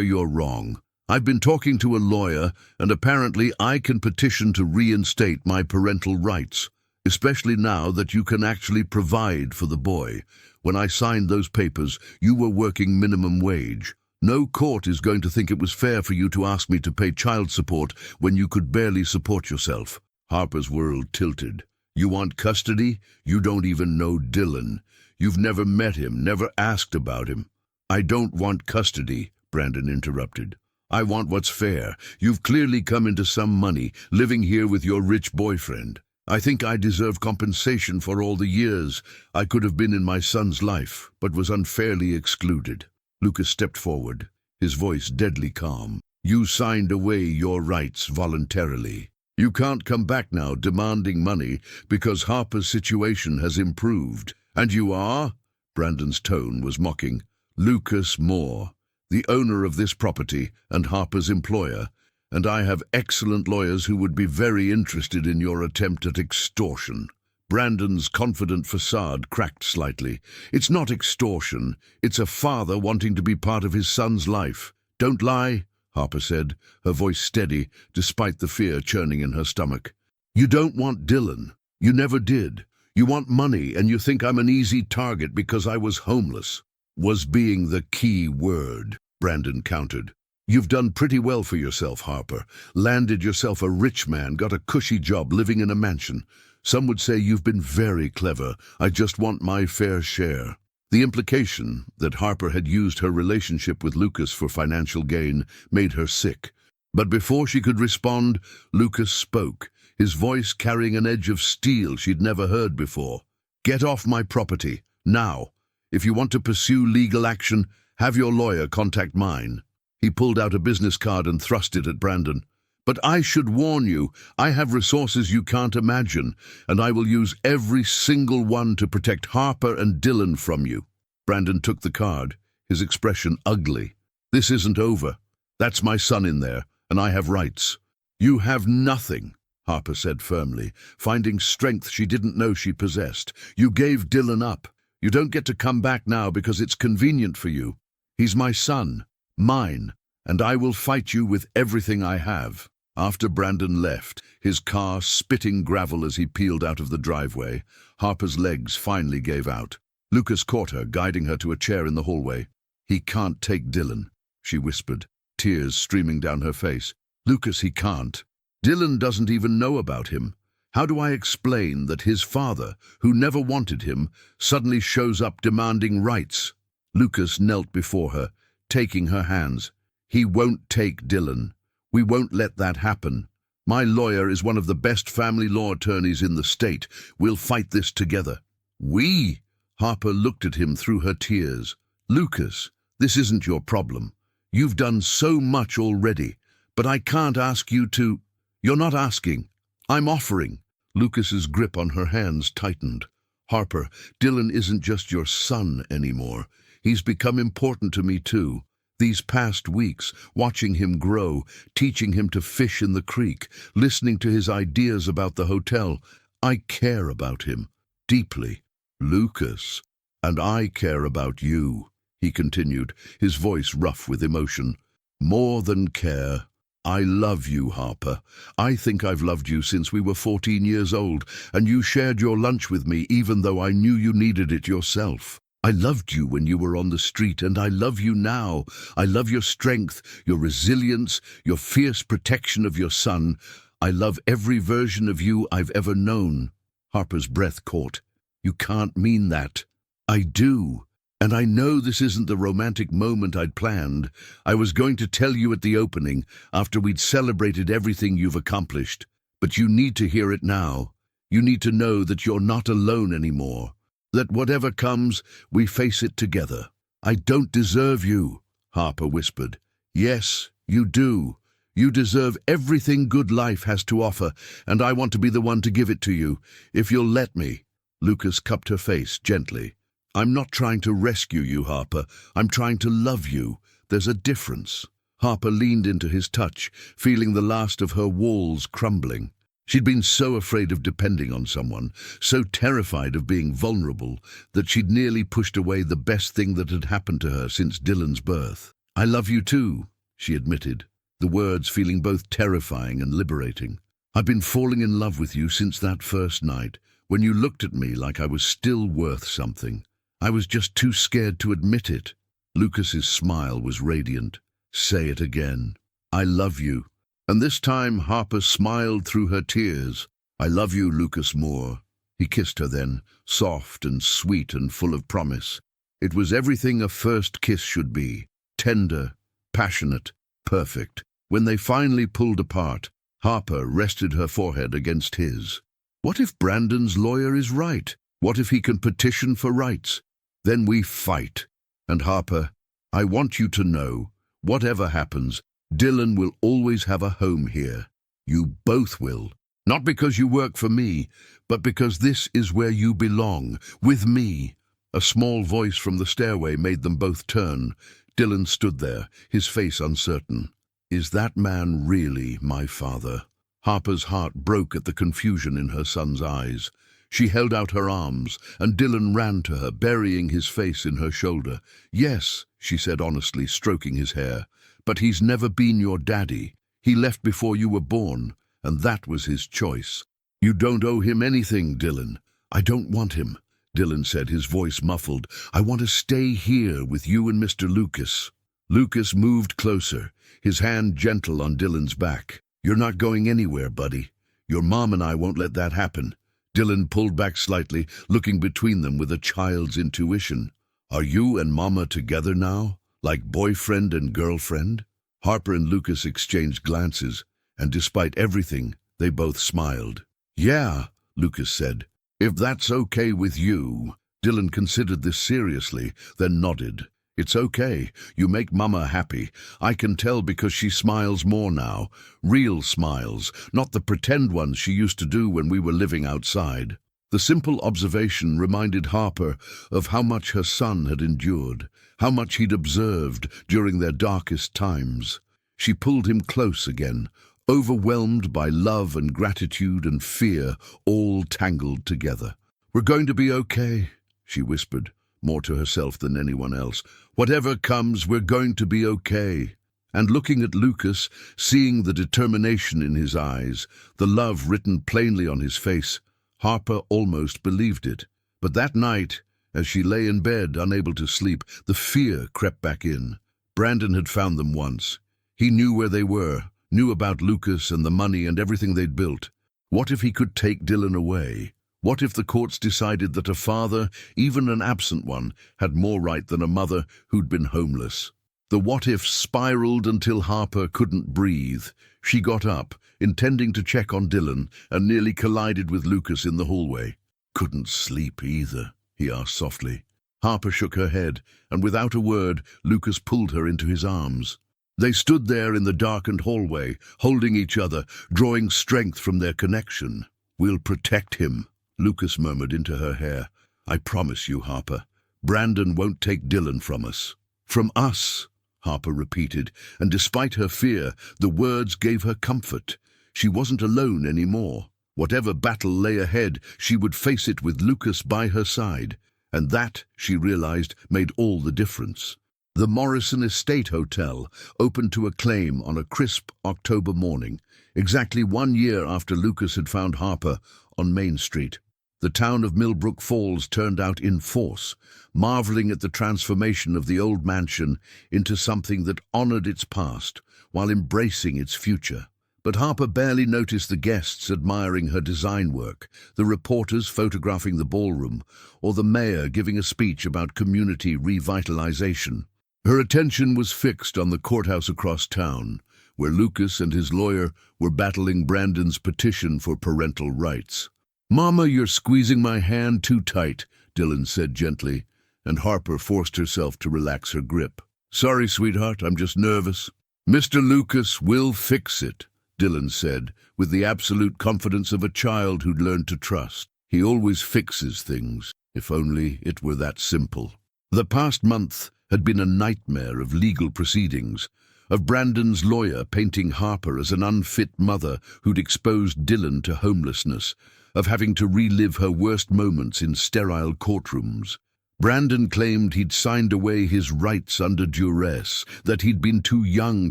you're wrong. I've been talking to a lawyer, and apparently I can petition to reinstate my parental rights, especially now that you can actually provide for the boy. When I signed those papers, you were working minimum wage. No court is going to think it was fair for you to ask me to pay child support when you could barely support yourself. Harper's world tilted. You want custody? You don't even know Dylan. You've never met him, never asked about him. I don't want custody, Brandon interrupted. I want what's fair. You've clearly come into some money, living here with your rich boyfriend. I think I deserve compensation for all the years I could have been in my son's life, but was unfairly excluded. Lucas stepped forward, his voice deadly calm. You signed away your rights voluntarily. You can't come back now demanding money because Harper's situation has improved. And you are? Brandon's tone was mocking. Lucas Moore, the owner of this property and Harper's employer, and I have excellent lawyers who would be very interested in your attempt at extortion. Brandon's confident facade cracked slightly. It's not extortion. It's a father wanting to be part of his son's life. Don't lie, Harper said, her voice steady despite the fear churning in her stomach. You don't want Dylan. You never did. You want money, and you think I'm an easy target because I was homeless. Was being the key word, Brandon countered. You've done pretty well for yourself, Harper. Landed yourself a rich man, got a cushy job living in a mansion. Some would say you've been very clever. I just want my fair share. The implication that Harper had used her relationship with Lucas for financial gain made her sick. But before she could respond, Lucas spoke, his voice carrying an edge of steel she'd never heard before. Get off my property, now. If you want to pursue legal action, have your lawyer contact mine. He pulled out a business card and thrust it at Brandon. But I should warn you, I have resources you can't imagine, and I will use every single one to protect Harper and Dylan from you. Brandon took the card, his expression ugly. This isn't over. That's my son in there, and I have rights. You have nothing, Harper said firmly, finding strength she didn't know she possessed. You gave Dylan up. You don't get to come back now because it's convenient for you. He's my son, mine, and I will fight you with everything I have. After Brandon left, his car spitting gravel as he peeled out of the driveway, Harper's legs finally gave out. Lucas caught her, guiding her to a chair in the hallway. He can't take Dylan, she whispered, tears streaming down her face. Lucas, he can't. Dylan doesn't even know about him. How do I explain that his father, who never wanted him, suddenly shows up demanding rights? Lucas knelt before her, taking her hands. He won't take Dylan. We won't let that happen. My lawyer is one of the best family law attorneys in the state. We'll fight this together. We? Harper looked at him through her tears. Lucas, this isn't your problem. You've done so much already, but I can't ask you to... You're not asking. I'm offering. Lucas's grip on her hands tightened. Harper, Dylan isn't just your son anymore. He's become important to me too. These past weeks, watching him grow, teaching him to fish in the creek, listening to his ideas about the hotel, I care about him deeply. Lucas, and I care about you, he continued, his voice rough with emotion. More than care. I love you, Harper. I think I've loved you since we were 14 years old, and you shared your lunch with me even though I knew you needed it yourself. I loved you when you were on the street, and I love you now. I love your strength, your resilience, your fierce protection of your son. I love every version of you I've ever known. Harper's breath caught. You can't mean that. I do. And I know this isn't the romantic moment I'd planned. I was going to tell you at the opening, after we'd celebrated everything you've accomplished. But you need to hear it now. You need to know that you're not alone anymore. That whatever comes, we face it together. I don't deserve you, Harper whispered. Yes, you do. You deserve everything good life has to offer, and I want to be the one to give it to you, if you'll let me. Lucas cupped her face gently. I'm not trying to rescue you, Harper. I'm trying to love you. There's a difference. Harper leaned into his touch, feeling the last of her walls crumbling. She'd been so afraid of depending on someone, so terrified of being vulnerable, that she'd nearly pushed away the best thing that had happened to her since Dylan's birth. "I love you too," she admitted, the words feeling both terrifying and liberating. "I've been falling in love with you since that first night, when you looked at me like I was still worth something. I was just too scared to admit it." Lucas's smile was radiant. "Say it again. I love you." And this time Harper smiled through her tears. "I love you, Lucas Moore." He kissed her then, soft and sweet and full of promise. It was everything a first kiss should be, tender, passionate, perfect. When they finally pulled apart, Harper rested her forehead against his. What if Brandon's lawyer is right? What if he can petition for rights? Then we fight. And Harper, I want you to know, whatever happens, Dylan will always have a home here. You both will. Not because you work for me, but because this is where you belong, with me. A small voice from the stairway made them both turn. Dylan stood there, his face uncertain. Is that man really my father? Harper's heart broke at the confusion in her son's eyes. She held out her arms, and Dylan ran to her, burying his face in her shoulder. "Yes," she said honestly, stroking his hair, "but he's never been your daddy. He left before you were born, and that was his choice. You don't owe him anything, Dylan." "I don't want him," Dylan said, his voice muffled. "I want to stay here with you and Mr. Lucas." Lucas moved closer, his hand gentle on Dylan's back. "You're not going anywhere, buddy. Your mom and I won't let that happen." Dylan pulled back slightly, looking between them with a child's intuition. "Are you and Mama together now, like boyfriend and girlfriend?" Harper and Lucas exchanged glances, and despite everything, they both smiled. "Yeah," Lucas said. "If that's okay with you." Dylan considered this seriously, then nodded. "It's okay. You make Mama happy. I can tell because she smiles more now. Real smiles, not the pretend ones she used to do when we were living outside." The simple observation reminded Harper of how much her son had endured, how much he'd observed during their darkest times. She pulled him close again, overwhelmed by love and gratitude and fear, all tangled together. "We're going to be okay," she whispered, more to herself than anyone else. "Whatever comes, we're going to be okay." And looking at Lucas, seeing the determination in his eyes, the love written plainly on his face, Harper almost believed it. But that night, as she lay in bed, unable to sleep, the fear crept back in. Brandon had found them once. He knew where they were, knew about Lucas and the money and everything they'd built. What if he could take Dylan away? What if the courts decided that a father, even an absent one, had more right than a mother who'd been homeless? The what-ifs spiraled until Harper couldn't breathe. She got up, intending to check on Dylan, and nearly collided with Lucas in the hallway. "Couldn't sleep either?" he asked softly. Harper shook her head, and without a word, Lucas pulled her into his arms. They stood there in the darkened hallway, holding each other, drawing strength from their connection. "We'll protect him," Lucas murmured into her hair. "I promise you, Harper. Brandon won't take Dylan from us." "From us," Harper repeated, and despite her fear, the words gave her comfort. She wasn't alone anymore. Whatever battle lay ahead, she would face it with Lucas by her side. And that, she realized, made all the difference. The Morrison Estate Hotel opened to acclaim on a crisp October morning, exactly 1 year after Lucas had found Harper on Main Street. The town of Millbrook Falls turned out in force, marveling at the transformation of the old mansion into something that honored its past while embracing its future. But Harper barely noticed the guests admiring her design work, the reporters photographing the ballroom, or the mayor giving a speech about community revitalization. Her attention was fixed on the courthouse across town, where Lucas and his lawyer were battling Brandon's petition for parental rights. "Mama, you're squeezing my hand too tight," Dylan said gently, and Harper forced herself to relax her grip. "Sorry, sweetheart, I'm just nervous." "Mr. Lucas will fix it," Dylan said, with the absolute confidence of a child who'd learned to trust. "He always fixes things, if only it were that simple." The past month had been a nightmare of legal proceedings. of Brandon's lawyer painting Harper as an unfit mother who'd exposed Dylan to homelessness, of having to relive her worst moments in sterile courtrooms. Brandon claimed he'd signed away his rights under duress, that he'd been too young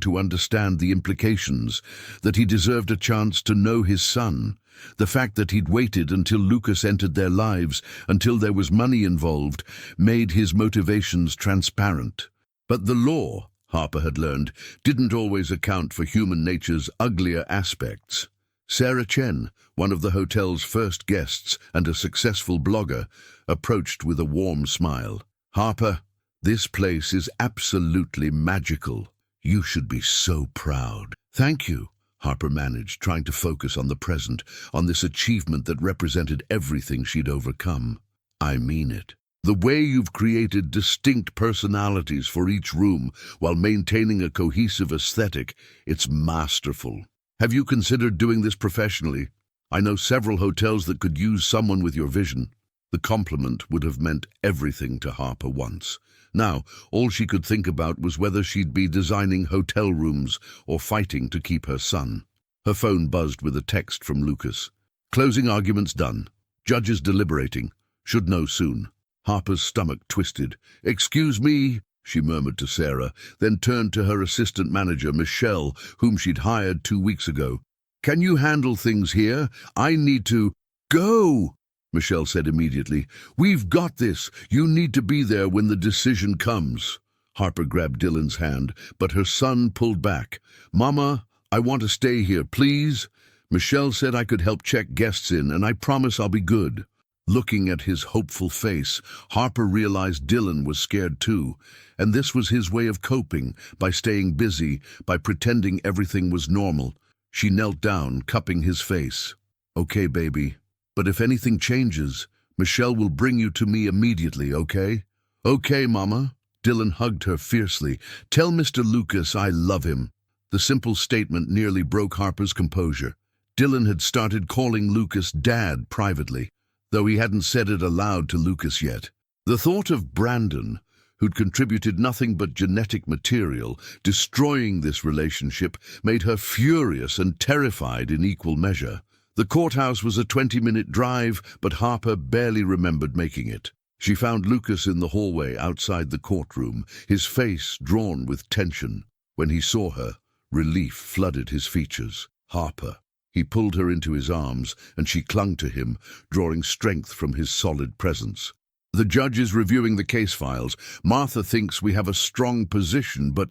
to understand the implications, that he deserved a chance to know his son. The fact that he'd waited until Lucas entered their lives, until there was money involved, made his motivations transparent. But the law, Harper had learned, didn't always account for human nature's uglier aspects. Sarah Chen, one of the hotel's first guests and a successful blogger, approached with a warm smile. "Harper, this place is absolutely magical. You should be so proud." "Thank you," Harper managed, trying to focus on the present, on this achievement that represented everything she'd overcome. "I mean it. The way you've created distinct personalities for each room while maintaining a cohesive aesthetic, it's masterful. Have you considered doing this professionally? I know several hotels that could use someone with your vision." The compliment would have meant everything to Harper once. Now, all she could think about was whether she'd be designing hotel rooms or fighting to keep her son. Her phone buzzed with a text from Lucas. "Closing arguments done. Judges deliberating. Should know soon." Harper's stomach twisted. "Excuse me," she murmured to Sarah, then turned to her assistant manager, Michelle, whom she'd hired 2 weeks ago. "Can you handle things here? I need to—" "Go!" Michelle said immediately. "We've got this. You need to be there when the decision comes." Harper grabbed Dylan's hand, but her son pulled back. "Mama, I want to stay here, please. Michelle said I could help check guests in, and I promise I'll be good." Looking at his hopeful face, Harper realized Dylan was scared too, and this was his way of coping, by staying busy, by pretending everything was normal. She knelt down, cupping his face. "Okay, baby. But if anything changes, Michelle will bring you to me immediately, okay?" "Okay, Mama." Dylan hugged her fiercely. "Tell Mr. Lucas I love him." The simple statement nearly broke Harper's composure. Dylan had started calling Lucas Dad privately, though he hadn't said it aloud to Lucas yet. The thought of Brandon, who'd contributed nothing but genetic material, destroying this relationship, made her furious and terrified in equal measure. The courthouse was a 20-minute drive, but Harper barely remembered making it. She found Lucas in the hallway outside the courtroom, his face drawn with tension. When he saw her, relief flooded his features. "Harper." He pulled her into his arms, and she clung to him, drawing strength from his solid presence. "The judge is reviewing the case files. Martha thinks we have a strong position, but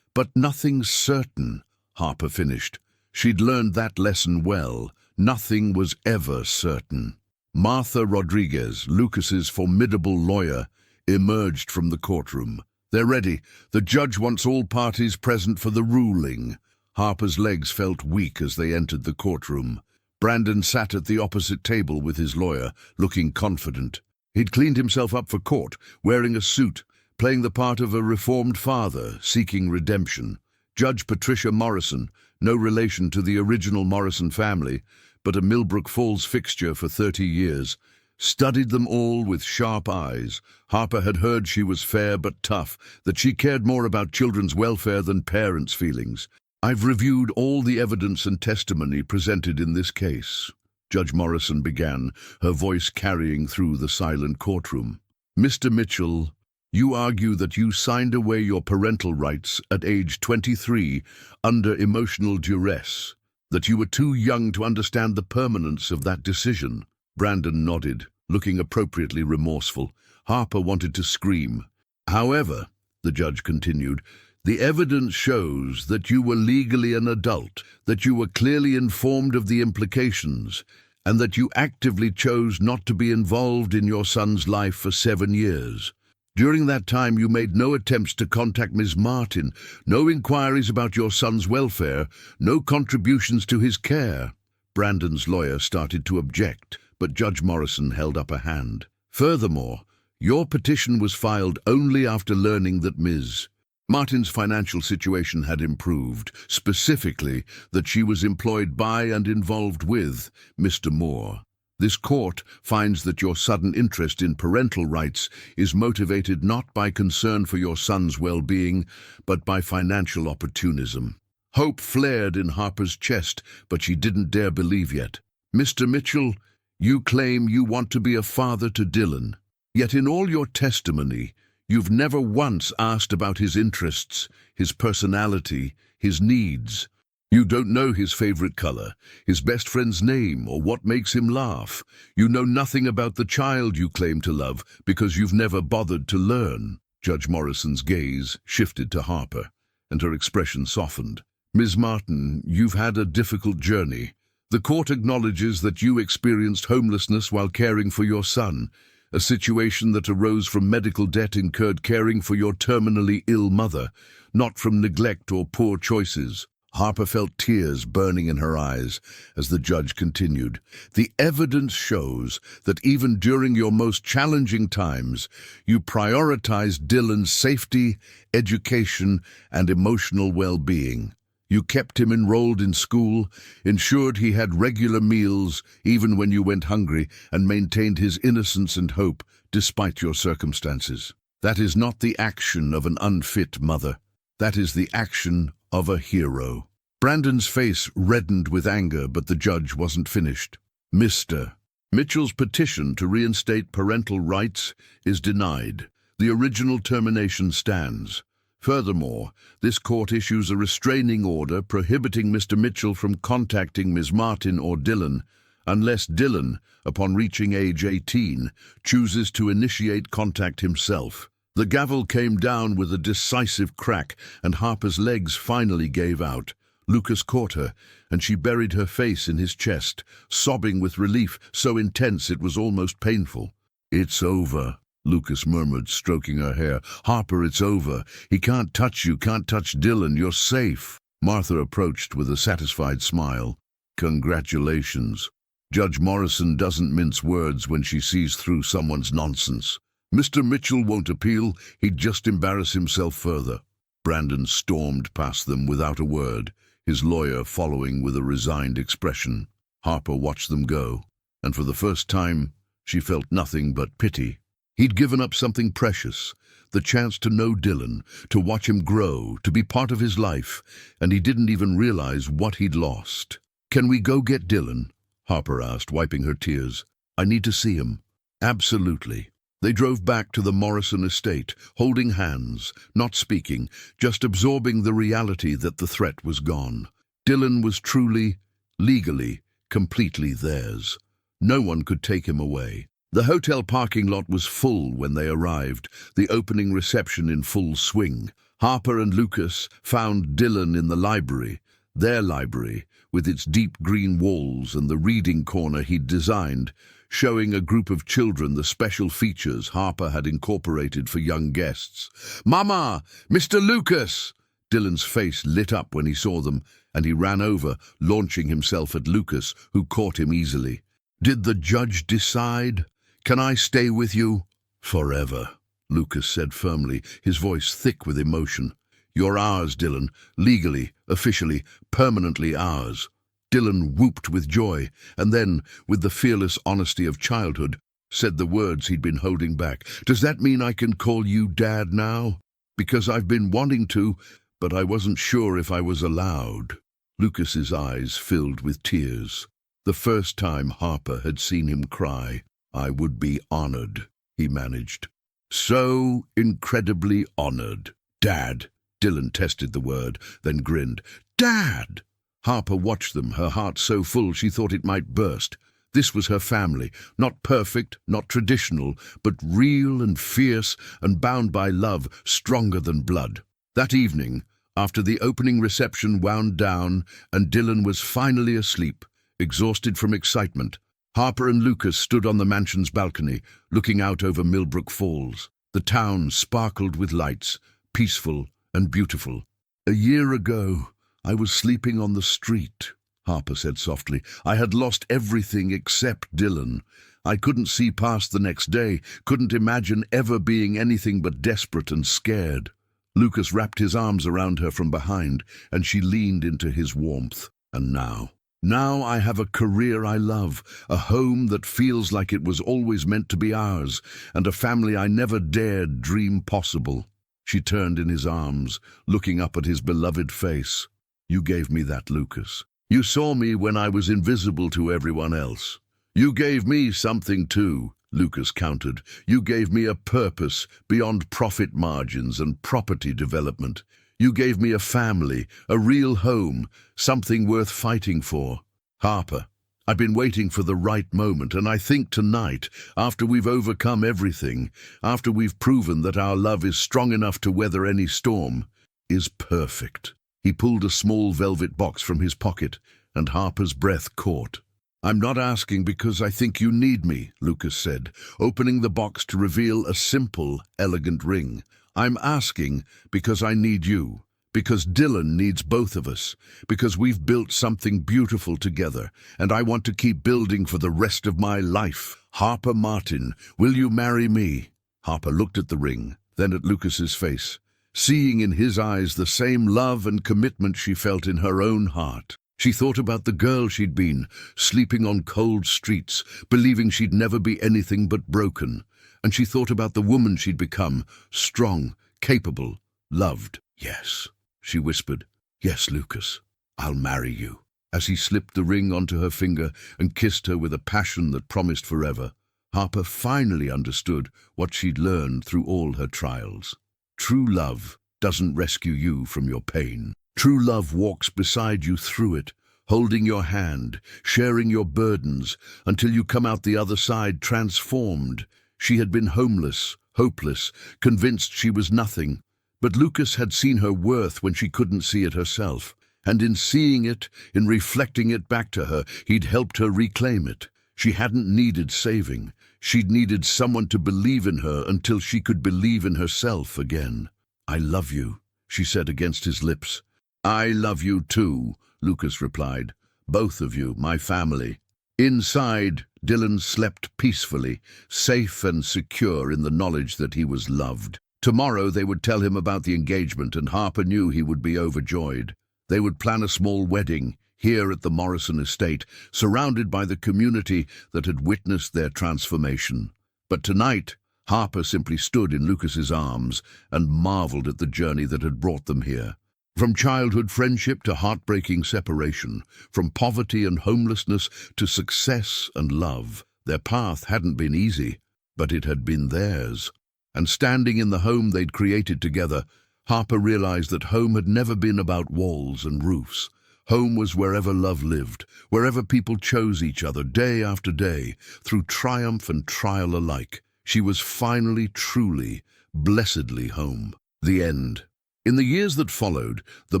nothing's certain," Harper finished. She'd learned that lesson well. Nothing was ever certain. Martha Rodriguez, Lucas's formidable lawyer, emerged from the courtroom. "They're ready. The judge wants all parties present for the ruling." Harper's legs felt weak as they entered the courtroom. Brandon sat at the opposite table with his lawyer, looking confident. He'd cleaned himself up for court, wearing a suit, playing the part of a reformed father seeking redemption. Judge Patricia Morrison, no relation to the original Morrison family, but a Millbrook Falls fixture for 30 years, studied them all with sharp eyes. Harper had heard she was fair but tough, that she cared more about children's welfare than parents' feelings. "I've reviewed all the evidence and testimony presented in this case," Judge Morrison began, her voice carrying through the silent courtroom. "Mr. Mitchell, you argue that you signed away your parental rights at age 23 under emotional duress, that you were too young to understand the permanence of that decision." Brandon nodded, looking appropriately remorseful. Harper wanted to scream. "However," the judge continued, "the evidence shows that you were legally an adult, that you were clearly informed of the implications, and that you actively chose not to be involved in your son's life for 7 years. During that time, you made no attempts to contact Ms. Martin, no inquiries about your son's welfare, no contributions to his care." Brandon's lawyer started to object, but Judge Morrison held up a hand. "Furthermore, your petition was filed only after learning that Ms. Martin's financial situation had improved, specifically that she was employed by and involved with Mr. Moore. This court finds that your sudden interest in parental rights is motivated not by concern for your son's well-being, but by financial opportunism. Hope flared in Harper's chest, but she didn't dare believe yet. Mr. Mitchell, you claim you want to be a father to Dylan. Yet in all your testimony, you've never once asked about his interests, his personality, his needs. You don't know his favorite color, his best friend's name, or what makes him laugh. You know nothing about the child you claim to love because you've never bothered to learn. Judge Morrison's gaze shifted to Harper, and her expression softened. Ms. Martin, you've had a difficult journey. The court acknowledges that you experienced homelessness while caring for your son, a situation that arose from medical debt incurred caring for your terminally ill mother, not from neglect or poor choices. Harper felt tears burning in her eyes as the judge continued. The evidence shows that even during your most challenging times, you prioritized Dylan's safety, education, and emotional well-being. You kept him enrolled in school, ensured he had regular meals even when you went hungry, and maintained his innocence and hope despite your circumstances. That is not the action of an unfit mother. That is the action of a hero. Brandon's face reddened with anger, but the judge wasn't finished. Mr. Mitchell's petition to reinstate parental rights is denied. The original termination stands. Furthermore, this court issues a restraining order prohibiting Mr. Mitchell from contacting Ms. Martin or Dylan unless Dylan, upon reaching age 18, chooses to initiate contact himself. The gavel came down with a decisive crack, and Harper's legs finally gave out. Lucas caught her, and she buried her face in his chest, sobbing with relief so intense it was almost painful. "It's over," Lucas murmured, stroking her hair. "Harper, it's over. He can't touch you, can't touch Dylan. You're safe." Martha approached with a satisfied smile. "Congratulations." Judge Morrison doesn't mince words when she sees through someone's nonsense. "Mr. Mitchell won't appeal. He'd just embarrass himself further." Brandon stormed past them without a word, his lawyer following with a resigned expression. Harper watched them go, and for the first time, she felt nothing but pity. He'd given up something precious, the chance to know Dylan, to watch him grow, to be part of his life, and he didn't even realize what he'd lost. "Can we go get Dylan?" Harper asked, wiping her tears. "I need to see him." "Absolutely." They drove back to the Morrison estate, holding hands, not speaking, just absorbing the reality that the threat was gone. Dylan was truly, legally, completely theirs. No one could take him away. The hotel parking lot was full when they arrived, the opening reception in full swing. Harper and Lucas found Dylan in the library, their library, with its deep green walls and the reading corner he'd designed, showing a group of children the special features Harper had incorporated for young guests. "Mama! Mr. Lucas!" Dylan's face lit up when he saw them, and he ran over, launching himself at Lucas, who caught him easily. "Did the judge decide? Can I stay with you?" "Forever," Lucas said firmly, his voice thick with emotion. "You're ours, Dylan, legally, officially, permanently ours." Dylan whooped with joy, and then, with the fearless honesty of childhood, said the words he'd been holding back. "Does that mean I can call you Dad now? Because I've been wanting to, but I wasn't sure if I was allowed." Lucas's eyes filled with tears. The first time Harper had seen him cry. "I would be honored," he managed. "So incredibly honored." "Dad." Dylan tested the word, then grinned. "Dad!" Harper watched them, her heart so full she thought it might burst. This was her family, not perfect, not traditional, but real and fierce and bound by love, stronger than blood. That evening, after the opening reception wound down and Dylan was finally asleep, exhausted from excitement, Harper and Lucas stood on the mansion's balcony, looking out over Millbrook Falls. The town sparkled with lights, peaceful and beautiful. "A year ago, I was sleeping on the street," Harper said softly. "I had lost everything except Dylan. I couldn't see past the next day, couldn't imagine ever being anything but desperate and scared." Lucas wrapped his arms around her from behind, and she leaned into his warmth. "And now," Now I have a career I love, a home that feels like it was always meant to be ours, and a family I never dared dream possible." She turned in his arms, looking up at his beloved face. "You gave me that, Lucas. You saw me when I was invisible to everyone else. You gave me something too," Lucas countered. "You gave me a purpose beyond profit margins and property development. You gave me a family, a real home, something worth fighting for. Harper, I've been waiting for the right moment, and I think tonight, after we've overcome everything, after we've proven that our love is strong enough to weather any storm, is perfect." He pulled a small velvet box from his pocket, and Harper's breath caught. "I'm not asking because I think you need me," Lucas said, opening the box to reveal a simple, elegant ring. "I'm asking because I need you, because Dylan needs both of us, because we've built something beautiful together, and I want to keep building for the rest of my life. Harper Martin, will you marry me?" Harper looked at the ring, then at Lucas's face, seeing in his eyes the same love and commitment she felt in her own heart. She thought about the girl she'd been, sleeping on cold streets, believing she'd never be anything but broken. And she thought about the woman she'd become, strong, capable, loved. "Yes," she whispered. "Yes, Lucas, I'll marry you." As he slipped the ring onto her finger and kissed her with a passion that promised forever, Harper finally understood what she'd learned through all her trials. True love doesn't rescue you from your pain. True love walks beside you through it, holding your hand, sharing your burdens, until you come out the other side transformed. She had been homeless, hopeless, convinced she was nothing. But Lucas had seen her worth when she couldn't see it herself. And in seeing it, in reflecting it back to her, he'd helped her reclaim it. She hadn't needed saving. She'd needed someone to believe in her until she could believe in herself again. "I love you," she said against his lips. "I love you too," Lucas replied. "Both of you, my family." Inside, Dylan slept peacefully, safe and secure in the knowledge that he was loved. Tomorrow they would tell him about the engagement, and Harper knew he would be overjoyed. They would plan a small wedding, here at the Morrison estate, surrounded by the community that had witnessed their transformation. But tonight, Harper simply stood in Lucas's arms and marveled at the journey that had brought them here. From childhood friendship to heartbreaking separation, from poverty and homelessness to success and love, their path hadn't been easy, but it had been theirs. And standing in the home they'd created together, Harper realized that home had never been about walls and roofs. Home was wherever love lived, wherever people chose each other day after day, through triumph and trial alike. She was finally, truly, blessedly home. The end. In the years that followed, the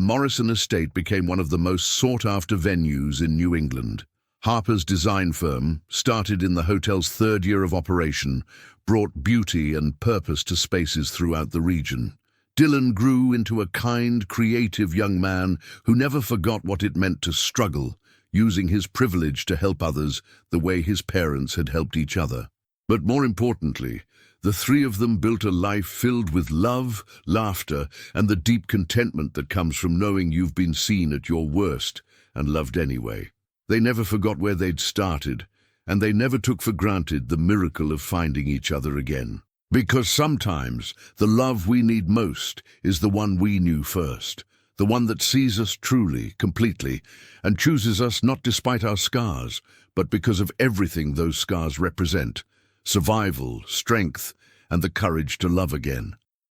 Morrison estate became one of the most sought-after venues in New England. Harper's design firm, started in the hotel's third year of operation, brought beauty and purpose to spaces throughout the region. Dylan grew into a kind, creative young man who never forgot what it meant to struggle, using his privilege to help others the way his parents had helped each other. But more importantly, the three of them built a life filled with love, laughter, and the deep contentment that comes from knowing you've been seen at your worst and loved anyway. They never forgot where they'd started, and they never took for granted the miracle of finding each other again. Because sometimes the love we need most is the one we knew first, the one that sees us truly, completely, and chooses us not despite our scars, but because of everything those scars represent: survival, strength, and the courage to love again.